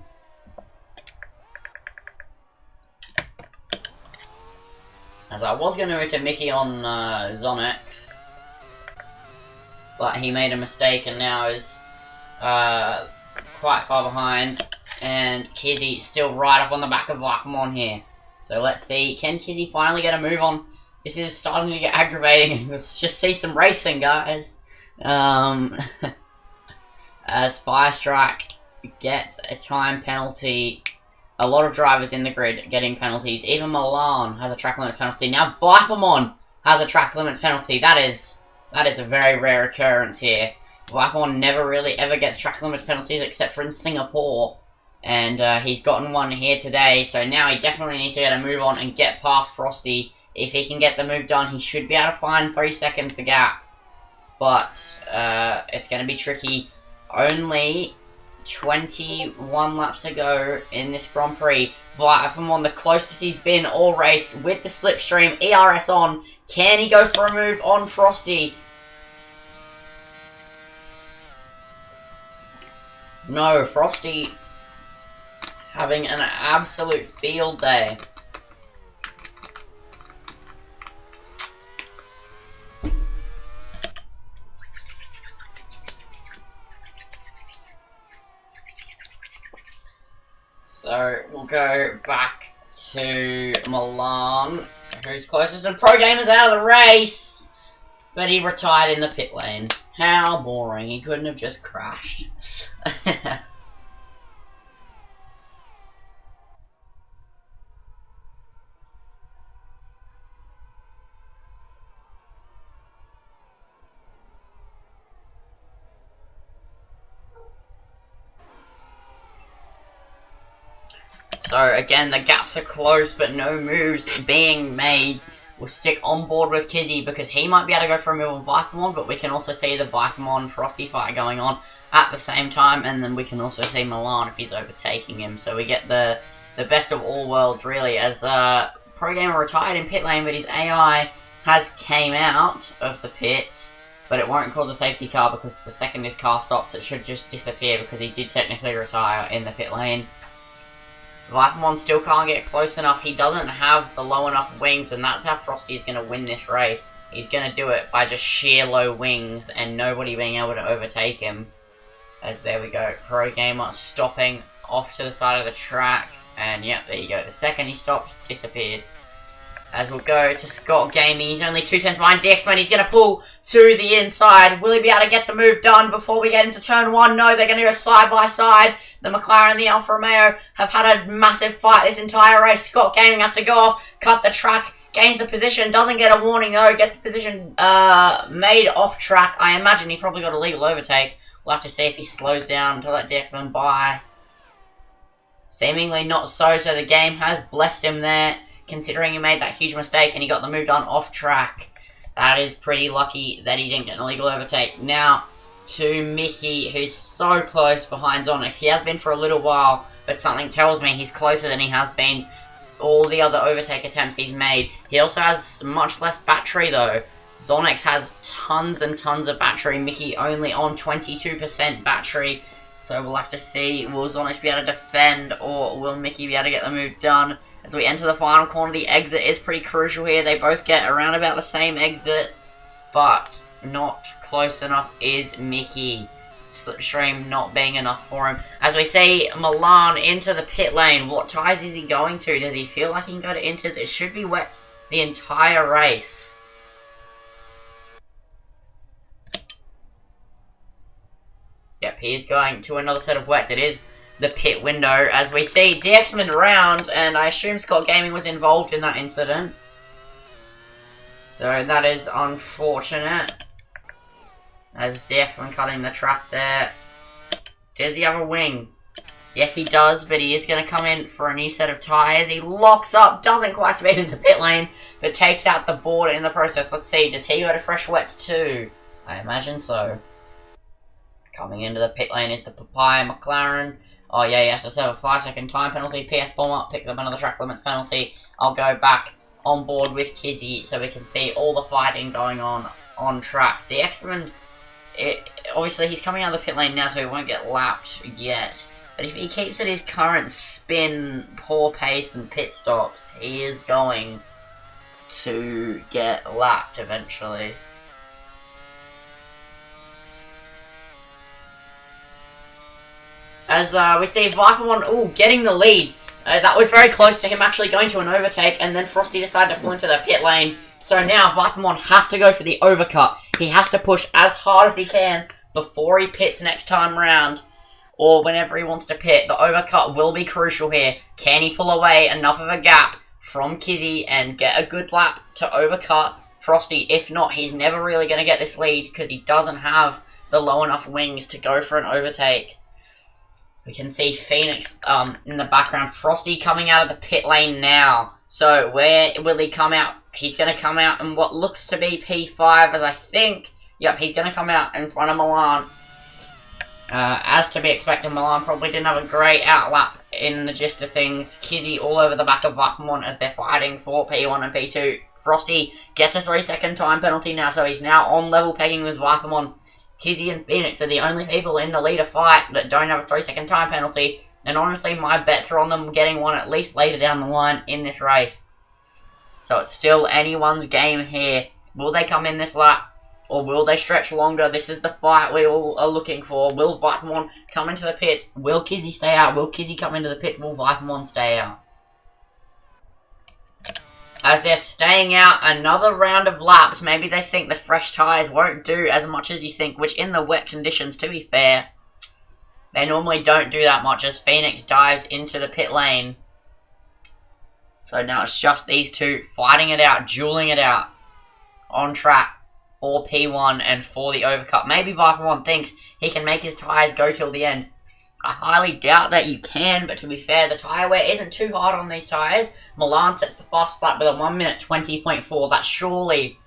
As I was going to move to Mickey on Zonex, but he made a mistake and now is quite far behind. And Kizzy still right up on the back of Vipermon here. So let's see, can Kizzy finally get a move on? This is starting to get aggravating. Let's just see some racing, guys. As Firestrike gets a time penalty. A lot of drivers in the grid getting penalties. Even Milan has a track limits penalty. Now Vipermon has a track limits penalty. That is a very rare occurrence here. Vipermon never really ever gets track limits penalties except for in Singapore. And he's gotten one here today. So now he definitely needs to get a move on and get past Frosty. If he can get the move done, he should be able to find 3 seconds the gap. But it's going to be tricky. Only 21 laps to go in this Grand Prix. Vipermon, the closest he's been all race with the slipstream, ERS on. Can he go for a move on Frosty? No, Frosty having an absolute field day. So we'll go back to Milan, who's closest, and Pro Gamer's out of the race, but he retired in the pit lane. How boring, he couldn't have just crashed. So again, the gaps are close, but no moves being made. We'll stick on board with Kizzy because he might be able to go for a move on Vipermon, but we can also see the Vipermon Frosty fight going on at the same time, and then we can also see Milan if he's overtaking him. So we get the best of all worlds, really, as Pro Gamer retired in pit lane, but his AI has came out of the pits, but it won't cause a safety car because the second his car stops, it should just disappear because he did technically retire in the pit lane. Vipermon still can't get close enough. He doesn't have the low enough wings, and that's how Frosty's going to win this race. He's going to do it by just sheer low wings and nobody being able to overtake him. As there we go, Pro Gamer stopping off to the side of the track. And yep, there you go. The second he stopped, he disappeared. As we'll go to Scott Gaming. He's only 2 tenths behind Dexman. He's going to pull to the inside. Will he be able to get the move done before we get into turn 1? No, they're going to go side by side. The McLaren and the Alfa Romeo have had a massive fight this entire race. Scott Gaming has to go off, cut the track, gains the position, doesn't get a warning though, gets the position made off track. I imagine he probably got a legal overtake. We'll have to see if he slows down to let Dexman by. Seemingly not so the game has blessed him there, considering he made that huge mistake and he got the move done off track. That is pretty lucky that he didn't get an illegal overtake. Now to Mickey, who's so close behind Zonix. He has been for a little while, but something tells me he's closer than he has been all the other overtake attempts he's made. He also has much less battery though. Zonix has tons and tons of battery. Mickey only on 22% battery. So we'll have to see, will Zonix be able to defend or will Mickey be able to get the move done? As we enter the final corner, the exit is pretty crucial here. They both get around about the same exit, but not close enough is Mickey. Slipstream not being enough for him. As we see Milan into the pit lane, what tyres is he going to? Does he feel like he can go to inters? It should be wets the entire race. Yep, he is going to another set of wets. It is the pit window, as we see Dexman round, and I assume Scott Gaming was involved in that incident. So that is unfortunate. As Dexman cutting the track there. Does he have a wing? Yes, he does, but he is going to come in for a new set of tyres. He locks up, doesn't quite speed into pit lane, but takes out the board in the process. Let's see, does he go to fresh wets too? I imagine so. Coming into the pit lane is the Papaya McLaren. Oh yeah, yes, let's have a 5-second time penalty. PS Bomber, pick up another track limits penalty. I'll go back on board with Kizzy so we can see all the fighting going on track. The X-Men, obviously he's coming out of the pit lane now, so he won't get lapped yet. But if he keeps at his current spin, poor pace and pit stops, he is going to get lapped eventually. As we see Vipermon, getting the lead. That was very close to him actually going to an overtake, and then Frosty decided to pull into the pit lane. So now Vipermon has to go for the overcut. He has to push as hard as he can before he pits next time round, or whenever he wants to pit. The overcut will be crucial here. Can he pull away enough of a gap from Kizzy and get a good lap to overcut Frosty? If not, he's never really going to get this lead because he doesn't have the low enough wings to go for an overtake. We can see Phoenix in the background. Frosty coming out of the pit lane now. So where will he come out? He's going to come out in what looks to be P5, as I think. Yep, he's going to come out in front of Milan. As to be expected, Milan probably didn't have a great outlap in the gist of things. Kizzy all over the back of Vipermon as they're fighting for P1 and P2. Frosty gets a 3-second time penalty now, so he's now on level pegging with Vipermon. Kizzy and Phoenix are the only people in the leader fight that don't have a 3-second time penalty, and honestly my bets are on them getting one at least later down the line in this race. So it's still anyone's game here. Will they come in this lap, or will they stretch longer? This is the fight we all are looking for. Will Vipermon come into the pits? Will Kizzy stay out? Will Kizzy come into the pits? Will Vipermon stay out? As they're staying out another round of laps, maybe they think the fresh tyres won't do as much as you think, which in the wet conditions, to be fair, they normally don't do that much as Phoenix dives into the pit lane. So now it's just these two fighting it out, dueling it out on track for P1 and for the overcut. Maybe Vipermon thinks he can make his tyres go till the end. I highly doubt that you can, but to be fair, the tyre wear isn't too hard on these tyres. Milan sets the fastest lap with a 1:20.4. That surely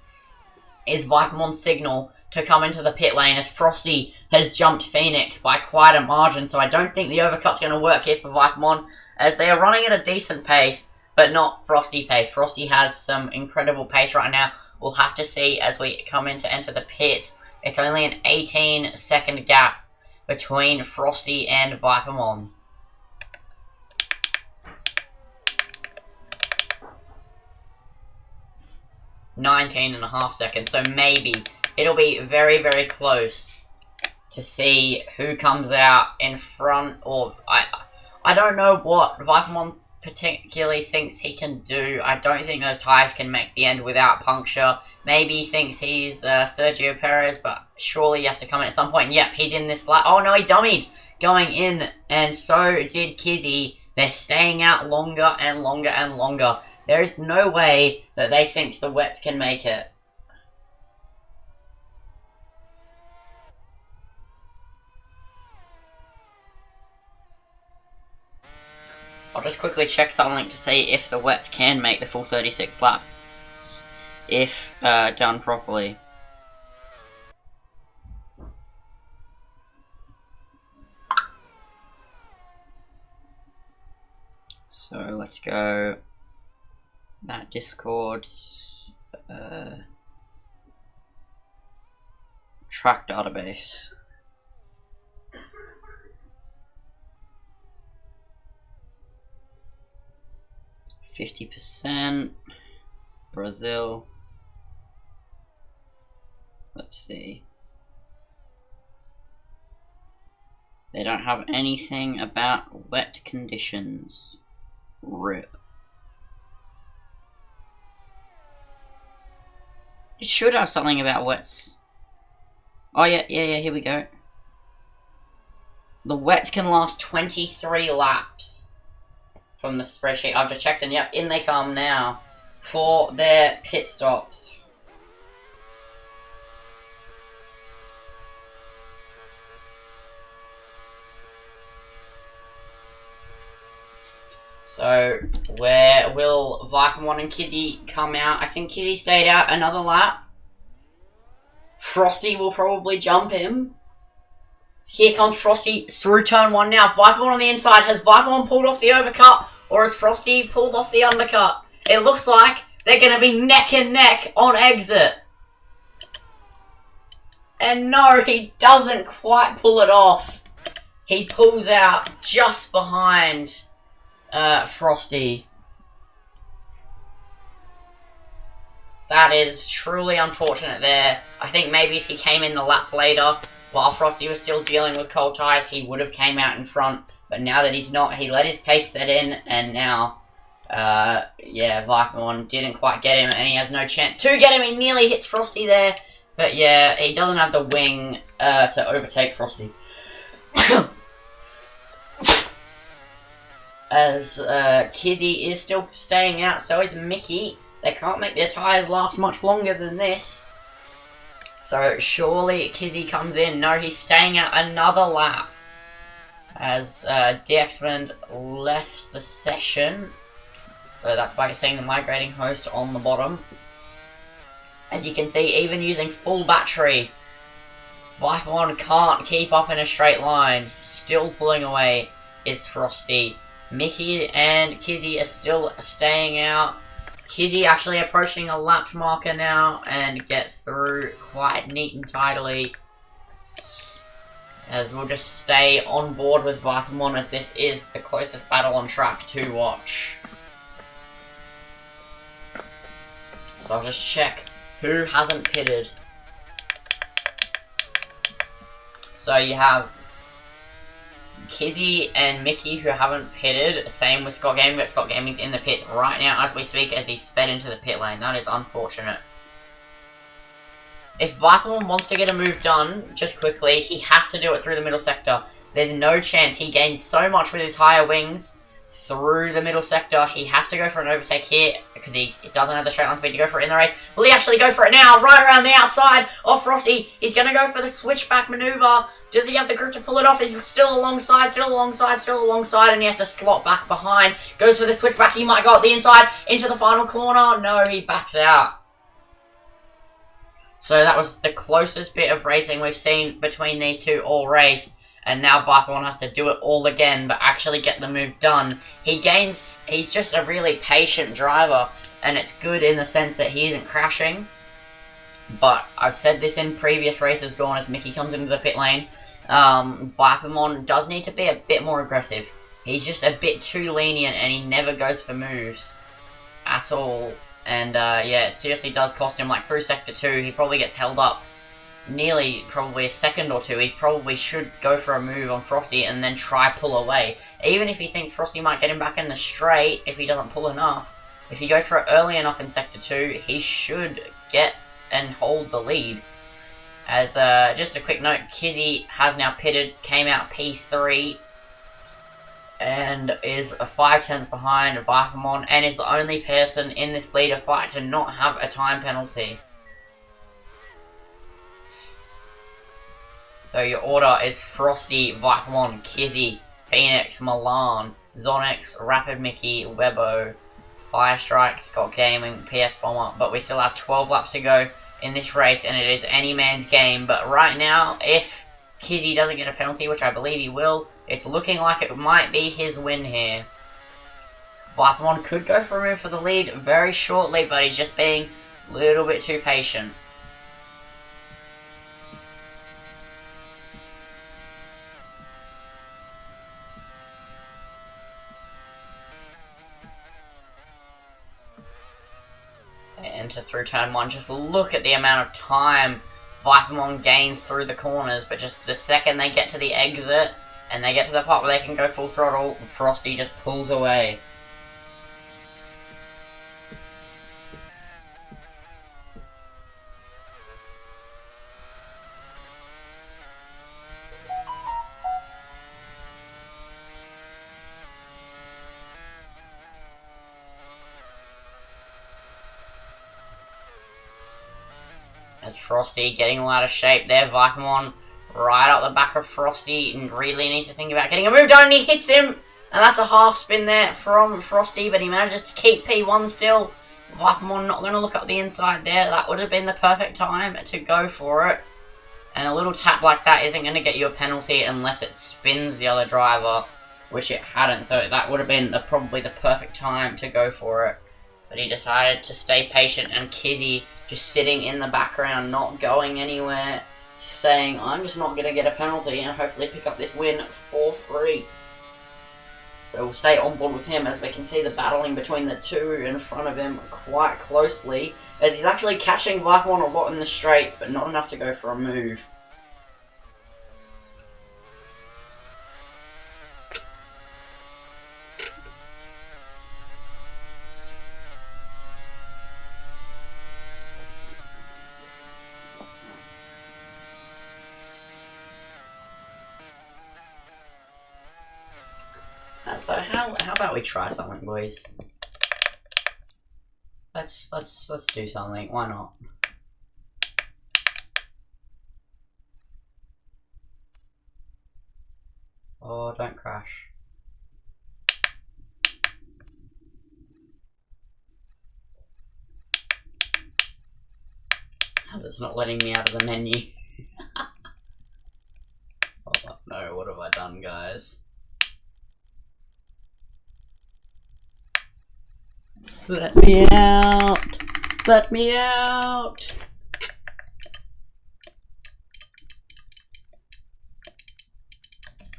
is Vipermon's signal to come into the pit lane, as Frosty has jumped Phoenix by quite a margin. So I don't think the overcut's going to work here for Vipermon, as they are running at a decent pace, but not Frosty pace. Frosty has some incredible pace right now. We'll have to see as we come in to enter the pit. It's only an 18-second gap between Frosty and Vipermon. 19.5 seconds. So maybe it'll be very, very close to see who comes out in front. Or I don't know what Vipermon particularly thinks he can do. I don't think those tyres can make the end without puncture. Maybe he thinks he's Sergio Perez, but surely he has to come in at some point. And yep, he's in this lap. Oh no, he dummied going in, and so did Kizzy. They're staying out longer and longer and longer. There is no way that they think the wets can make it. I'll just quickly check something to see if the wets can make the full 36 laps, if done properly. So let's go that Discord track database. %, Brazil. Let's see. They don't have anything about wet conditions. RIP. It should have something about wets. Oh yeah, here we go. The wets can last 23 laps. From the spreadsheet I've just checked, and yep, in they come now for their pit stops. So, where will Vipermon and Kizzy come out? I think Kizzy stayed out another lap. Frosty will probably jump him. Here comes Frosty through turn 1 now. Vipermon on the inside. Has Vipermon pulled off the overcut? Or has Frosty pulled off the undercut? It looks like they're going to be neck and neck on exit. And no, he doesn't quite pull it off. He pulls out just behind Frosty. That is truly unfortunate there. I think maybe if he came in the lap later, while Frosty was still dealing with cold tyres, he would have came out in front. But now that he's not, he let his pace set in, and now, yeah, Vipermon didn't quite get him, and he has no chance to get him. He nearly hits Frosty there, but yeah, he doesn't have the wing to overtake Frosty. As Kizzy is still staying out, so is Mickey. They can't make their tyres last much longer than this. So surely Kizzy comes in. No, he's staying out another lap. As DXman left the session. So that's by seeing the migrating host on the bottom. As you can see, even using full battery, Vipermon can't keep up in a straight line. Still pulling away is Frosty. Mickey and Kizzy are still staying out. Kizzy actually approaching a lap marker now and gets through quite neat and tidily. As we'll just stay on board with Vipermon, as this is the closest battle on track to watch. So I'll just check who hasn't pitted. So you have Kizzy and Mickey who haven't pitted. Same with Scott Gaming, but Scott Gaming's in the pit right now as we speak as he sped into the pit lane. That is unfortunate. If Vipermon wants to get a move done, just quickly, he has to do it through the middle sector. There's no chance. He gains so much with his higher wings through the middle sector. He has to go for an overtake here because he doesn't have the straight line speed to go for it in the race. Will he actually go for it now? Right around the outside of Frosty. He's going to go for the switchback maneuver. Does he have the grip to pull it off? He's still alongside, and he has to slot back behind. Goes for the switchback. He might go up the inside into the final corner. No, he backs out. So that was the closest bit of racing we've seen between these two all race. And now Vipermon has to do it all again, but actually get the move done. He's just a really patient driver, and it's good in the sense that he isn't crashing. But I've said this in previous races gone as Mickey comes into the pit lane. Vipermon does need to be a bit more aggressive. He's just a bit too lenient, and he never goes for moves at all. And yeah, it seriously does cost him, like, through Sector 2, he probably gets held up nearly probably a second or two. He probably should go for a move on Frosty and then try pull away. Even if he thinks Frosty might get him back in the straight, if he doesn't pull enough, if he goes for it early enough in Sector 2, he should get and hold the lead. As, just a quick note, Kizzy has now pitted, came out P3, and is 5 turns behind Vipermon, and is the only person in this leader fight to not have a time penalty. So your order is Frosty, Vipermon, Kizzy, Phoenix, Milan, Zonix, Rapid Mickey, Webbo, Firestrike, Scott Gaming, PS Bomber, but we still have 12 laps to go in this race, and it is any man's game. But right now, if Kizzy doesn't get a penalty, which I believe he will, it's looking like it might be his win here. Vipermon could go for a move for the lead very shortly, but he's just being a little bit too patient. Enter through turn 1. Just look at the amount of time Vipermon gains through the corners, but just the second they get to the exit and they get to the part where they can go full throttle, Frosty just pulls away. As Frosty getting all out of shape there, Vipermon right up the back of Frosty and really needs to think about getting a move done, and he hits him! And that's a half spin there from Frosty, but he manages to keep P1 still. Vipermon not going to look up the inside there. That would have been the perfect time to go for it. And a little tap like that isn't going to get you a penalty unless it spins the other driver, which it hadn't, so that would have been probably the perfect time to go for it. But he decided to stay patient, and Kizzy just sitting in the background, not going anywhere, saying, I'm just not going to get a penalty and hopefully pick up this win for free. So we'll stay on board with him, as we can see the battling between the two in front of him quite closely, as he's actually catching Vipermon a lot in the straights, but not enough to go for a move. So how about we try something, boys? Let's do something. Why not? Oh, don't crash. As it's not letting me out of the menu. Oh no, what have I done, guys? Let me out! Let me out!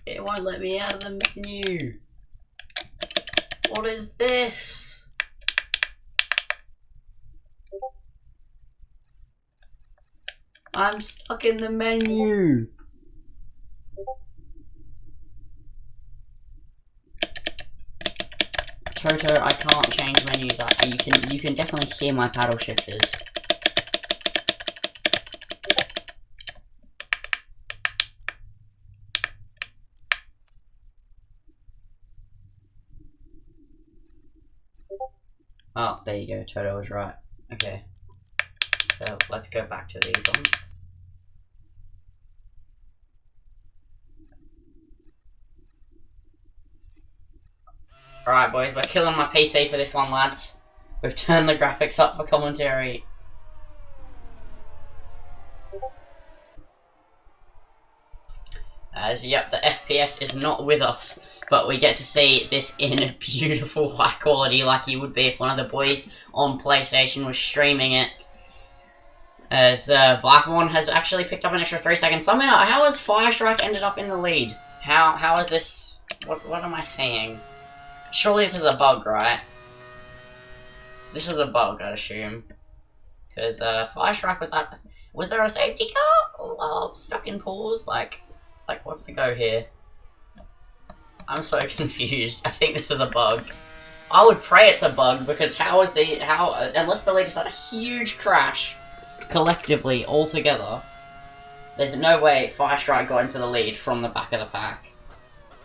It won't let me out of the menu! What is this? I'm stuck in the menu! Toto, I can't change menus. You can definitely hear my paddle shifters. Oh, there you go. Toto was right. Okay. So let's go back to these ones. Alright boys, we're killing my PC for this one, lads. We've turned the graphics up for commentary. As, yep, the FPS is not with us, but we get to see this in beautiful high quality like you would be if one of the boys on PlayStation was streaming it. As Vipermon has actually picked up an extra 3 seconds. Somehow, how has Firestrike ended up in the lead? How is this... What am I seeing? Surely this is a bug, right? This is a bug, I assume. Because Fire Strike was at... Was there a safety car? While stuck in pause? Like, what's the go here? I'm so confused. I think this is a bug. I would pray it's a bug, because unless the lead has had a huge crash, collectively, all together, there's no way Fire Strike got into the lead from the back of the pack.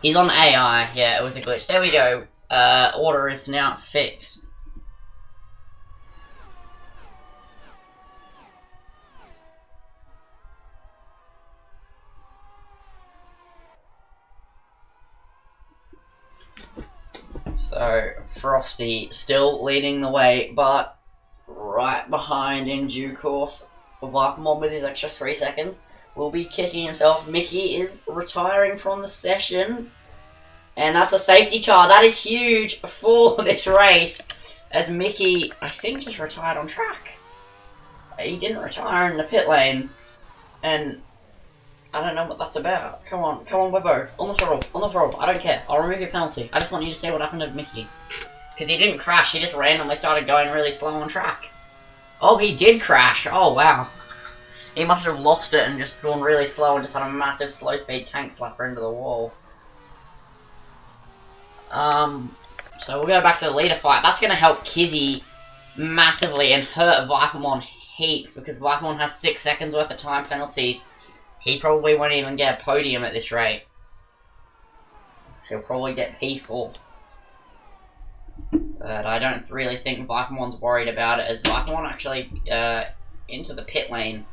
He's on AI, yeah, it was a glitch. There we go. Order is now fixed. So, Frosty still leading the way, but right behind in due course. Vipermon with his extra 3 seconds will be kicking himself. Mickey is retiring from the session. And that's a safety car. That is huge for this race. As Mickey, I think, just retired on track. He didn't retire in the pit lane. And I don't know what that's about. Come on, Webbo. On the throttle, I don't care. I'll remove your penalty. I just want you to see what happened to Mickey. Because he didn't crash, he just randomly started going really slow on track. Oh, he did crash. Oh, wow. He must have lost it and just gone really slow and just had a massive slow speed tank slapper into the wall. So we'll go back to the leader fight. That's going to help Kizzy massively and hurt Vipermon heaps because Vipermon has 6 seconds worth of time penalties. He probably won't even get a podium at this rate. He'll probably get P4. But I don't really think Vipermon's worried about it, as Vipermon actually into the pit lane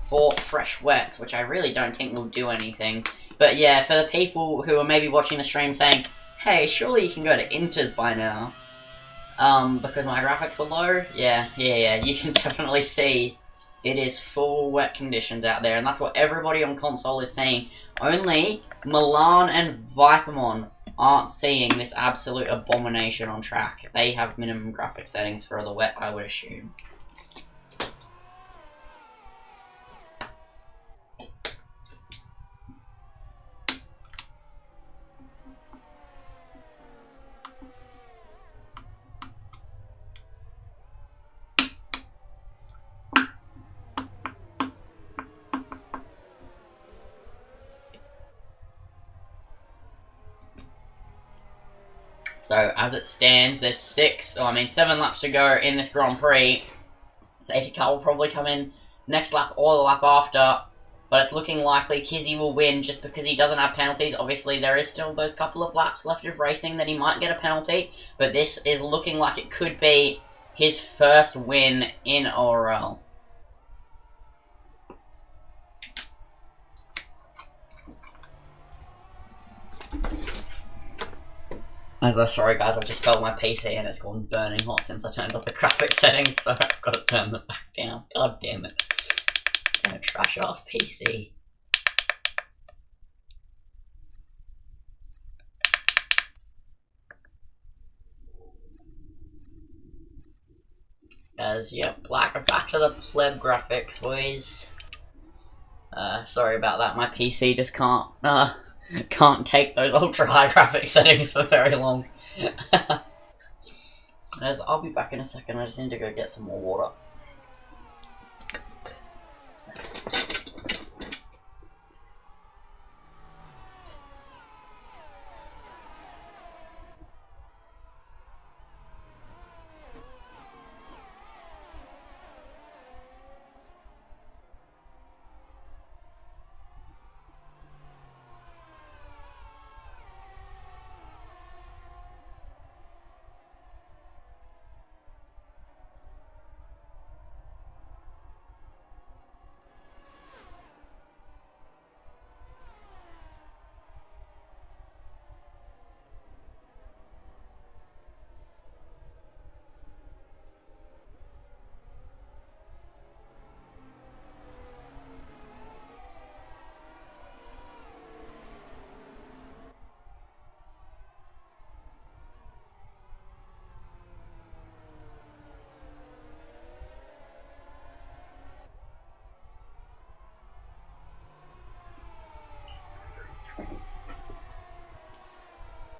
for fresh wets, which I really don't think will do anything. But yeah, for the people who are maybe watching the stream saying, hey, surely you can go to Inters by now, because my graphics were low, yeah, you can definitely see it is full wet conditions out there, and that's what everybody on console is saying. Only Milan and Vipermon aren't seeing this absolute abomination on track. They have minimum graphic settings for the wet, I would assume. So, as it stands, there's 7 laps to go in this Grand Prix. Safety car will probably come in next lap or the lap after, but it's looking likely Kizzy will win just because he doesn't have penalties. Obviously, there is still those couple of laps left of racing that he might get a penalty, but this is looking like it could be his first win in ORL. Sorry guys, I've just felt my PC and it's gone burning hot since I turned off the graphic settings, so I've got to turn them back down. God damn it. Damn trash ass PC. Back to the pleb graphics, boys. Sorry about that, my PC just can't take those ultra high graphic settings for very long. I'll be back in a second, I just need to go get some more water.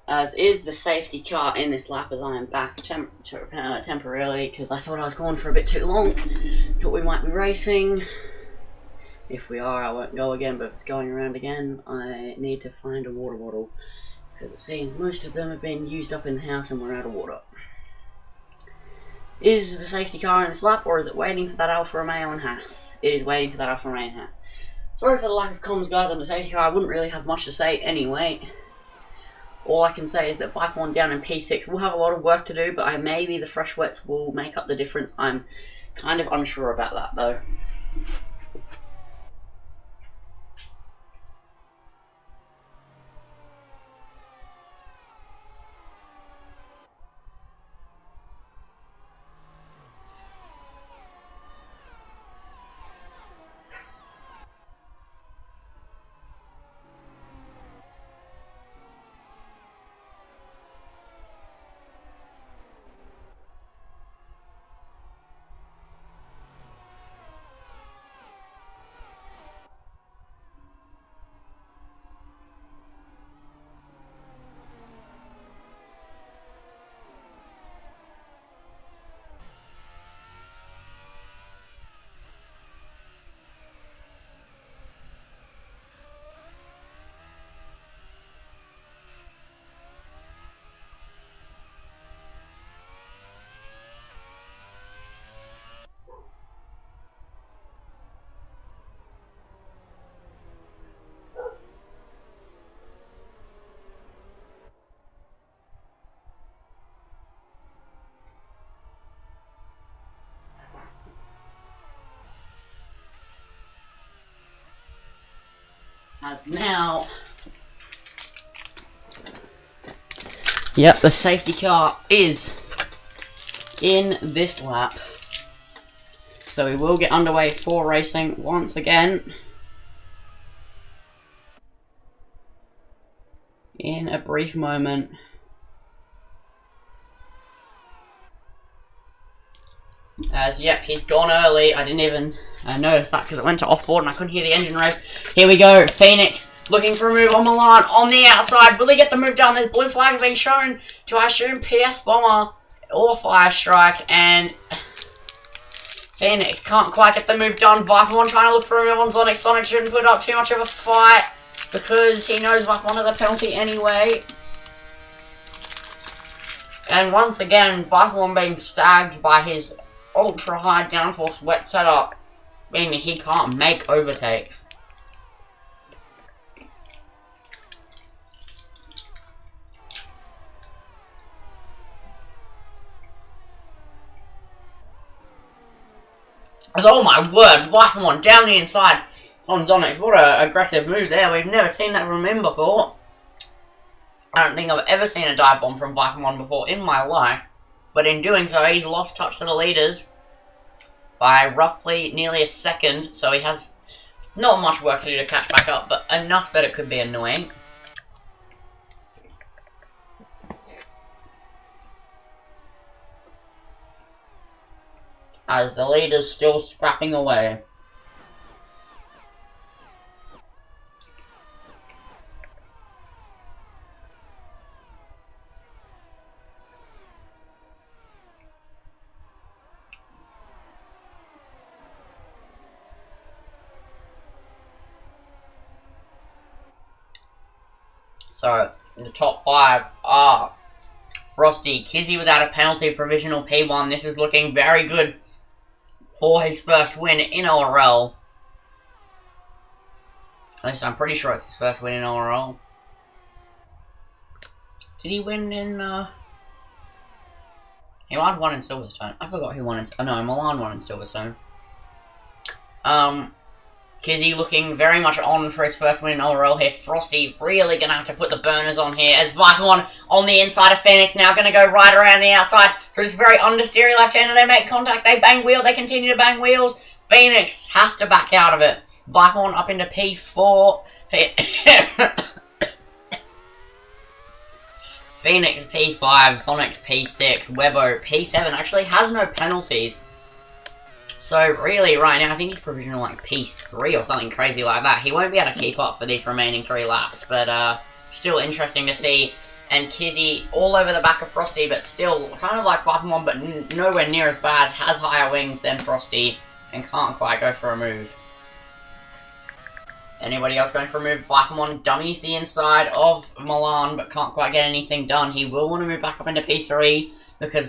As is the safety car in this lap, as I am back temporarily, because I thought I was going for a bit too long. Thought we might be racing. If we are, I won't go again, but if it's going around again, I need to find a water bottle, because it seems most of them have been used up in the house and we're out of water. Is the safety car in this lap, or is it waiting for that Alfa Romeo and Haas? It is waiting for that Alfa Romeo and Haas. Sorry for the lack of comms, guys, on the safety car. I wouldn't really have much to say anyway. All I can say is that Bike 1 down in P6 will have a lot of work to do, but maybe the fresh wets will make up the difference. I'm kind of unsure about that, though. As now, yep, the safety car is in this lap, so we will get underway for racing once again in a brief moment. As, yep, he's gone early. I didn't even notice that because it went to off-board and I couldn't hear the engine rev. Here we go. Phoenix looking for a move on Milan on the outside. Will he get the move done? There's blue flag being shown to, I assume, PS Bomber or Fire Strike. And Phoenix can't quite get the move done. Viper 1 trying to look for a move on Sonic. Sonic shouldn't put up too much of a fight because he knows Viper 1 has a penalty anyway. And once again, Viper 1 being stagged by his ultra high downforce wet setup, meaning he can't make overtakes. As, oh my word, Viper 1 down the inside on Zonix. What an aggressive move there. We've never seen that from him before. I don't think I've ever seen a dive bomb from Viper 1 before in my life. But in doing so, he's lost touch to the leaders by roughly nearly a second. So he has not much work to do to catch back up, but enough that it could be annoying. As the leader's still scrapping away. So, the top 5 are Frosty, Kizzy without a penalty, provisional P1. This is looking very good for his first win in ORL. At least I'm pretty sure it's his first win in ORL. Did he win in, he might have won in Silverstone. I forgot who won in, oh no, Milan won in Silverstone. Kizzy looking very much on for his first win in ORL here. Frosty really going to have to put the burners on here as Viper 1 on the inside of Phoenix. Now going to go right around the outside through this very understeery left-hander. They make contact. They bang wheel. They continue to bang wheels. Phoenix has to back out of it. Viper 1 up into P4. Phoenix P5. Sonic's P6. Webbo P7 actually has no penalties. So, really, right now, I think he's provisional, like, P3 or something crazy like that. He won't be able to keep up for these remaining 3 laps, but, still interesting to see and Kizzy all over the back of Frosty, but still kind of like Vipamon, but nowhere near as bad. Has higher wings than Frosty and can't quite go for a move. Anybody else going for a move? Vipamon dummies the inside of Milan, but can't quite get anything done. He will want to move back up into P3 because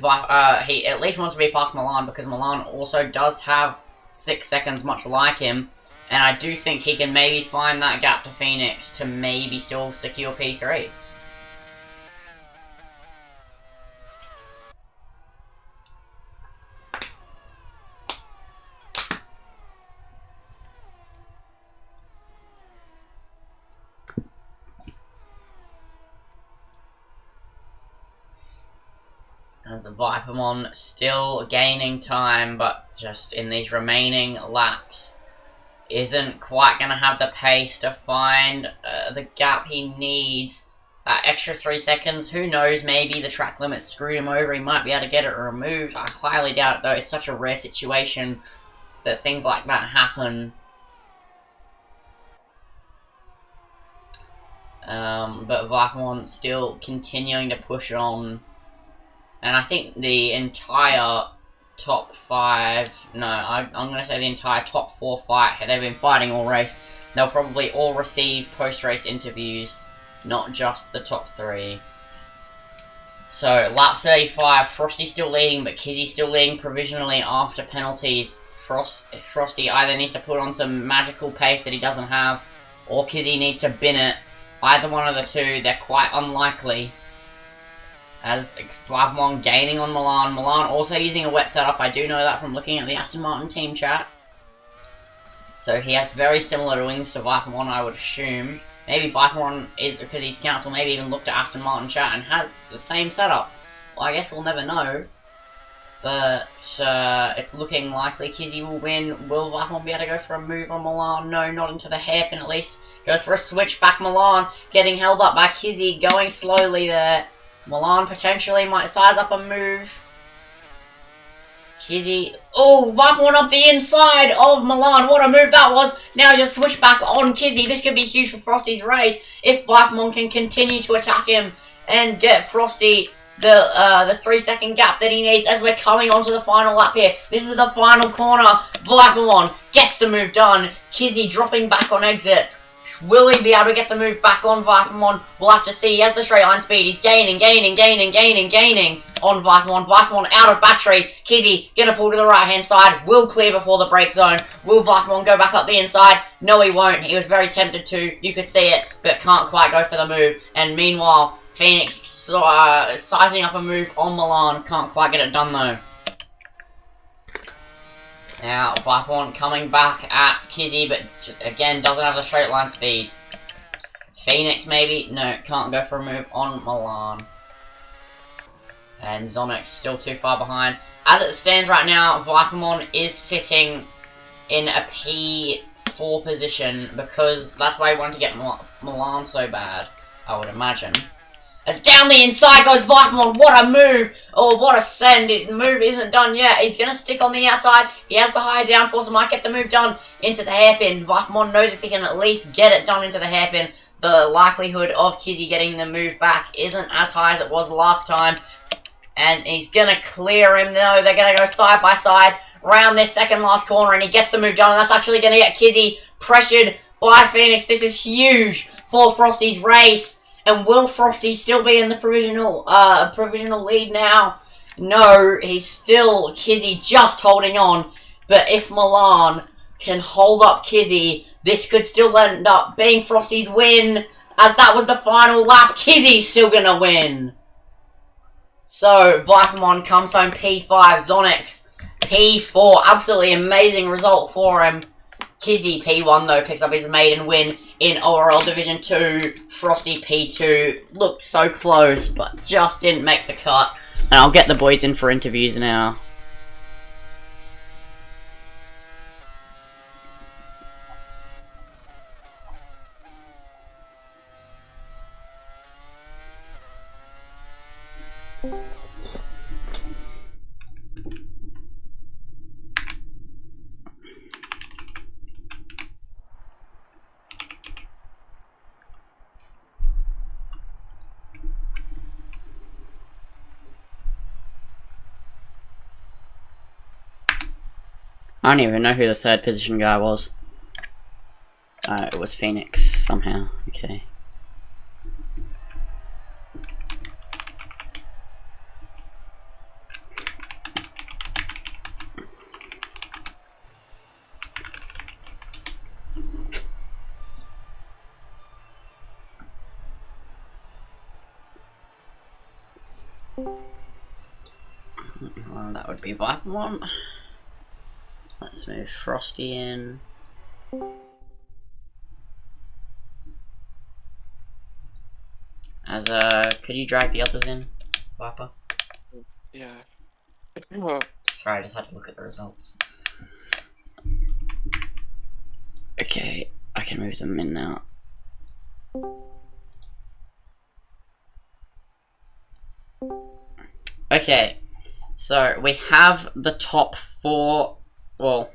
he at least wants to be past Milan, because Milan also does have 6 seconds, much like him. And I do think he can maybe find that gap to Phoenix to maybe still secure P3. As a Vipamon still gaining time, but just in these remaining laps isn't quite going to have the pace to find the gap he needs. That extra 3 seconds, who knows, maybe the track limit screwed him over, he might be able to get it removed. I highly doubt it though, it's such a rare situation that things like that happen. But Vipamon still continuing to push on. And I think the entire top 5, no, I'm going to say the entire top 4 fight, they've been fighting all race. They'll probably all receive post-race interviews, not just the top 3. So, lap 35, Frosty's still leading, but Kizzy's still leading provisionally after penalties. Frosty either needs to put on some magical pace that he doesn't have, or Kizzy needs to bin it. Either one of the two, they're quite unlikely. As Vipamon gaining on Milan. Milan also using a wet setup. I do know that from looking at the Aston Martin team chat. So he has very similar wings to Vipamon, I would assume. Maybe Vipamon is, because he's council, maybe even looked at Aston Martin chat and has the same setup. Well, I guess we'll never know. But it's looking likely Kizzy will win. Will Vipamon be able to go for a move on Milan? No, not into the hairpin at least. Goes for a switch back Milan. Getting held up by Kizzy, going slowly there. Milan potentially might size up a move. Kizzy. Oh, Vipamon up the inside of Milan. What a move that was. Now just switch back on Kizzy. This could be huge for Frosty's race if Vipamon can continue to attack him and get Frosty the 3 second gap that he needs as we're coming onto the final lap here. This is the final corner. Vipamon gets the move done. Kizzy dropping back on exit. Will he be able to get the move back on Vipamon? We'll have to see. He has the straight line speed. He's gaining on Vipamon. Vipamon out of battery. Kizzy gonna pull to the right hand side. Will clear before the brake zone. Will Vipamon go back up the inside? No, he won't. He was very tempted to. You could see it, but can't quite go for the move. And meanwhile, Phoenix sizing up a move on Milan. Can't quite get it done though. Now, Vipamon coming back at Kizzy, but just, again, doesn't have the straight line speed. Phoenix, maybe? No, can't go for a move on Milan. And Zonix still too far behind. As it stands right now, Vipamon is sitting in a P4 position, because that's why he wanted to get Milan so bad, I would imagine. As down the inside goes Vipamon. What a move. Oh, what a send. The move isn't done yet. He's going to stick on the outside. He has the higher downforce and might get the move done into the hairpin. Vipamon knows if he can at least get it done into the hairpin, the likelihood of Kizzy getting the move back isn't as high as it was last time. As he's going to clear him, though. They're going to go side by side round this second last corner, and he gets the move done. And that's actually going to get Kizzy pressured by Phoenix. This is huge for Frosty's race. And will Frosty still be in the provisional lead now? No, he's still Kizzy just holding on. But if Milan can hold up Kizzy, this could still end up being Frosty's win. As that was the final lap, Kizzy's still gonna win. So, Vipamon comes home P5, Zonix P4. Absolutely amazing result for him. Kizzy P1 though picks up his maiden win in ORL Division 2. Frosty P2 looked so close, but just didn't make the cut. And I'll get the boys in for interviews now. I don't even know who the third position guy was. It was Phoenix somehow. Okay. Well, that would be Viper 1. Let's move Frosty in. Could you drag the others in, Viper? Yeah. Sorry, I just had to look at the results. Okay, I can move them in now. Okay, so we have the top 4, well,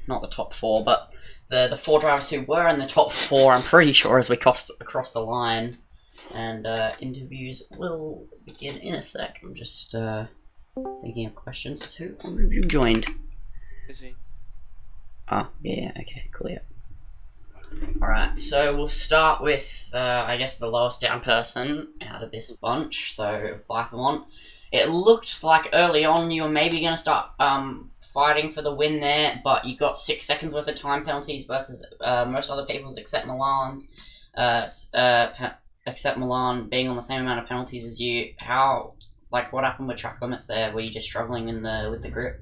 not the top 4, but the 4 drivers who were in the top 4, I'm pretty sure, as we cross across the line. And interviews will begin in a sec. I'm just thinking of questions. Who have you joined? Busy. Oh, yeah, okay, cool, yeah. Alright, so we'll start with, I guess, the lowest down person out of this bunch, so Vipermont. It looked like early on you were maybe going to start fighting for the win there, but you got 6 seconds worth of time penalties versus most other people's except Milan. Except Milan being on the same amount of penalties as you. What happened with track limits there? Were you just struggling with the grip?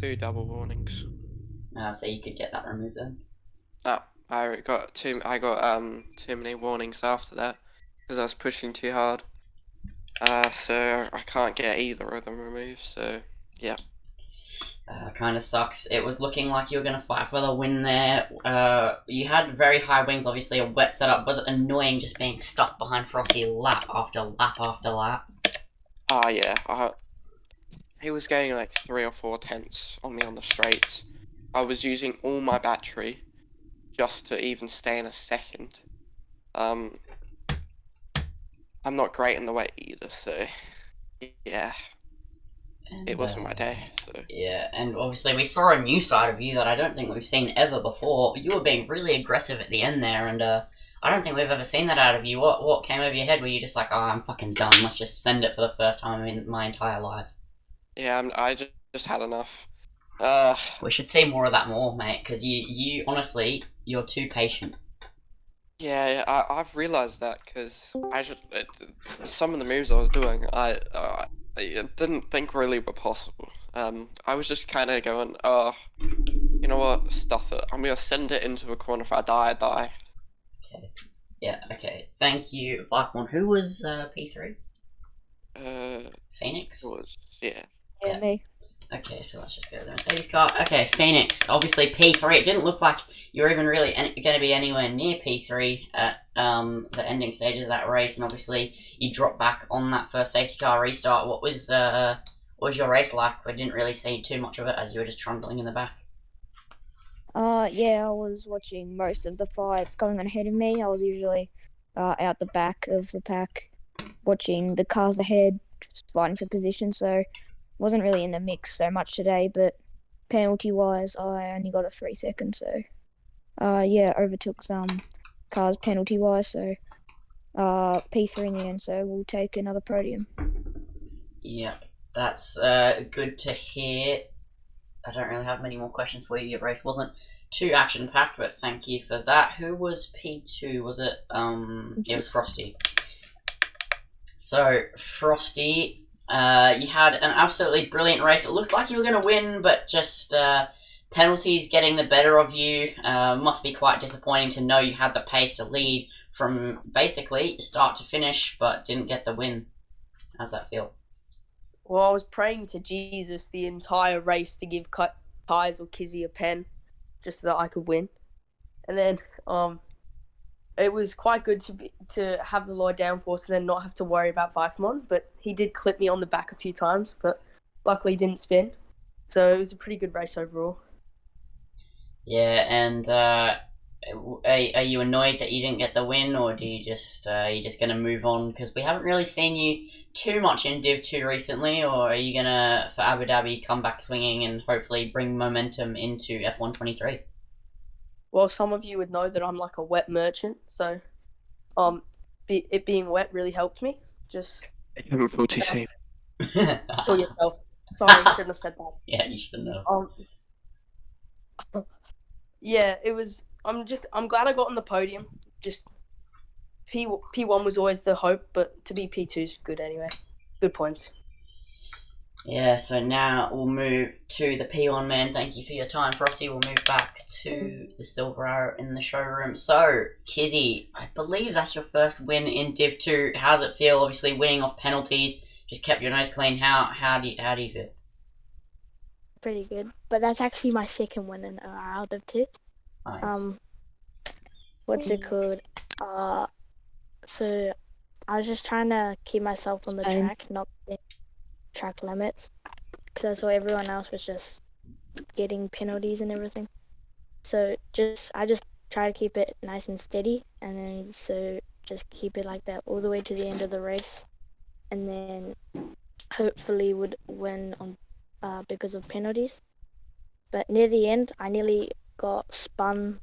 2 double warnings. So you could get that removed then. Oh, I got too many warnings after that because I was pushing too hard. So I can't get either of them removed. So yeah. Kind of sucks. It was looking like you were going to fight for the win there. You had very high wings, obviously a wet setup. Was it annoying just being stuck behind Frosty lap after lap after lap? Oh yeah, he was getting like 3 or 4 tenths on me on the straights. I was using all my battery just to even stay in a second. I'm not great in the wet either, so yeah. And, it wasn't my day, so. Yeah, and obviously we saw a new side of you that I don't think we've seen ever before. You were being really aggressive at the end there, and I don't think we've ever seen that out of you. What came over your head? Were you just like, oh, I'm fucking done, let's just send it for the first time in my entire life? Yeah, I just had enough. We should see more of that mate, because you honestly, you're too patient. Yeah, I've realised that, because some of the moves I was doing, I didn't think really were possible. I was just kind of going, oh, you know what, stuff it. I'm going to send it into a corner. If I die, I die. Okay. Yeah, okay. Thank you, Blackmon. Who was P3? It Phoenix? was, yeah. Yeah, me. Okay, so let's just go to the Mercedes car. Okay, Phoenix, obviously P3. It didn't look like you were even really going to be anywhere near P3 at the ending stages of that race, and obviously you dropped back on that first safety car restart. What was your race like? We didn't really see too much of it as you were just trundling in the back. Yeah, I was watching most of the fights going on ahead of me. I was usually out the back of the pack, watching the cars ahead, just fighting for position, so wasn't really in the mix so much today, but penalty-wise, I only got a 3 second, so yeah, overtook some cars penalty-wise, so P3 in the end, so we'll take another podium. Yeah, that's good to hear. I don't really have many more questions for you. Your race wasn't too action-packed, but thank you for that. Who was P2? Was it, it was Frosty. So, Frosty, you had an absolutely brilliant race. It looked like you were going to win, but just penalties getting the better of you. Must be quite disappointing to know you had the pace to lead from basically start to finish, but didn't get the win. How's that feel? Well, I was praying to Jesus the entire race to give Kais or Kizzy a pen, just so that I could win. And then it was quite good to have the lower downforce and then not have to worry about Vifemon, but he did clip me on the back a few times, but luckily he didn't spin. So it was a pretty good race overall. Yeah, and are you annoyed that you didn't get the win, or do you just you just gonna move on? Because we haven't really seen you too much in Div 2 recently, or are you gonna, for Abu Dhabi, come back swinging and hopefully bring momentum into F123? Well, some of you would know that I'm like a wet merchant, so it being wet really helped me. Just I'm 46. kill yourself. Sorry, shouldn't have said that. Yeah, you shouldn't have. Yeah, it was. I'm glad I got on the podium. Just P1 was always the hope, but to be P2 is good anyway. Good points. Yeah, so now we'll move to the P1 man. Thank you for your time, Frosty. We'll move back to the Silver Arrow in the showroom. So, Kizzy, I believe that's your first win in Div 2. How's it feel? Obviously, winning off penalties, just kept your nose clean. How do you feel? Pretty good, but that's actually my second win in ORL Div 2. Nice. What's it called? So I was just trying to keep myself on the track, not getting track limits, because I saw everyone else was just getting penalties and everything. So I just try to keep it nice and steady, and then so just keep it like that all the way to the end of the race, and then hopefully would win on because of penalties. But near the end, I nearly got spun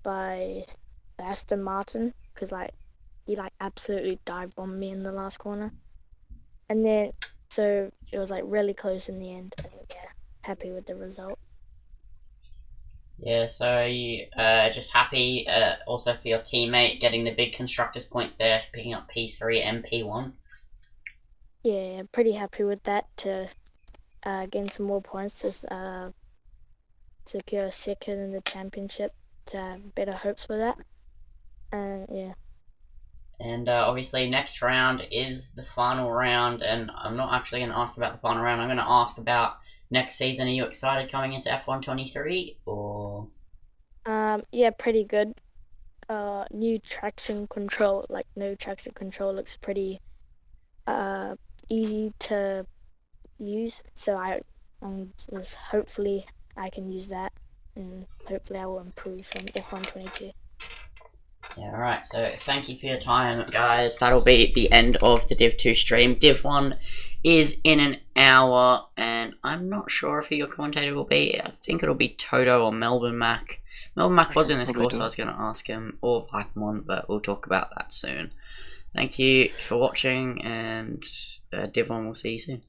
by Aston Martin, because he absolutely dive bombed me in the last corner, and then so it was really close in the end, and yeah, happy with the result. Yeah, so you just happy also for your teammate getting the big constructors points there, picking up P3 and P1. Yeah, pretty happy with that to gain some more points to secure a second in the championship, to have better hopes for that. Yeah. And obviously next round is the final round, and I'm not actually going to ask about the final round, I'm going to ask about next season. Are you excited coming into F123, or? Yeah, pretty good. New traction control, no traction control, looks pretty easy to use, so hopefully I can use that, and hopefully I will improve from F122. Yeah, alright, so thank you for your time, guys. That'll be the end of the Div 2 stream. Div 1 is in an hour, and I'm not sure who your commentator will be. I think it'll be Toto or Melbourne Mac. Melbourne Mac was in this course, so I was going to ask him, or Hypermon, but we'll talk about that soon. Thank you for watching, and Div 1 will see you soon.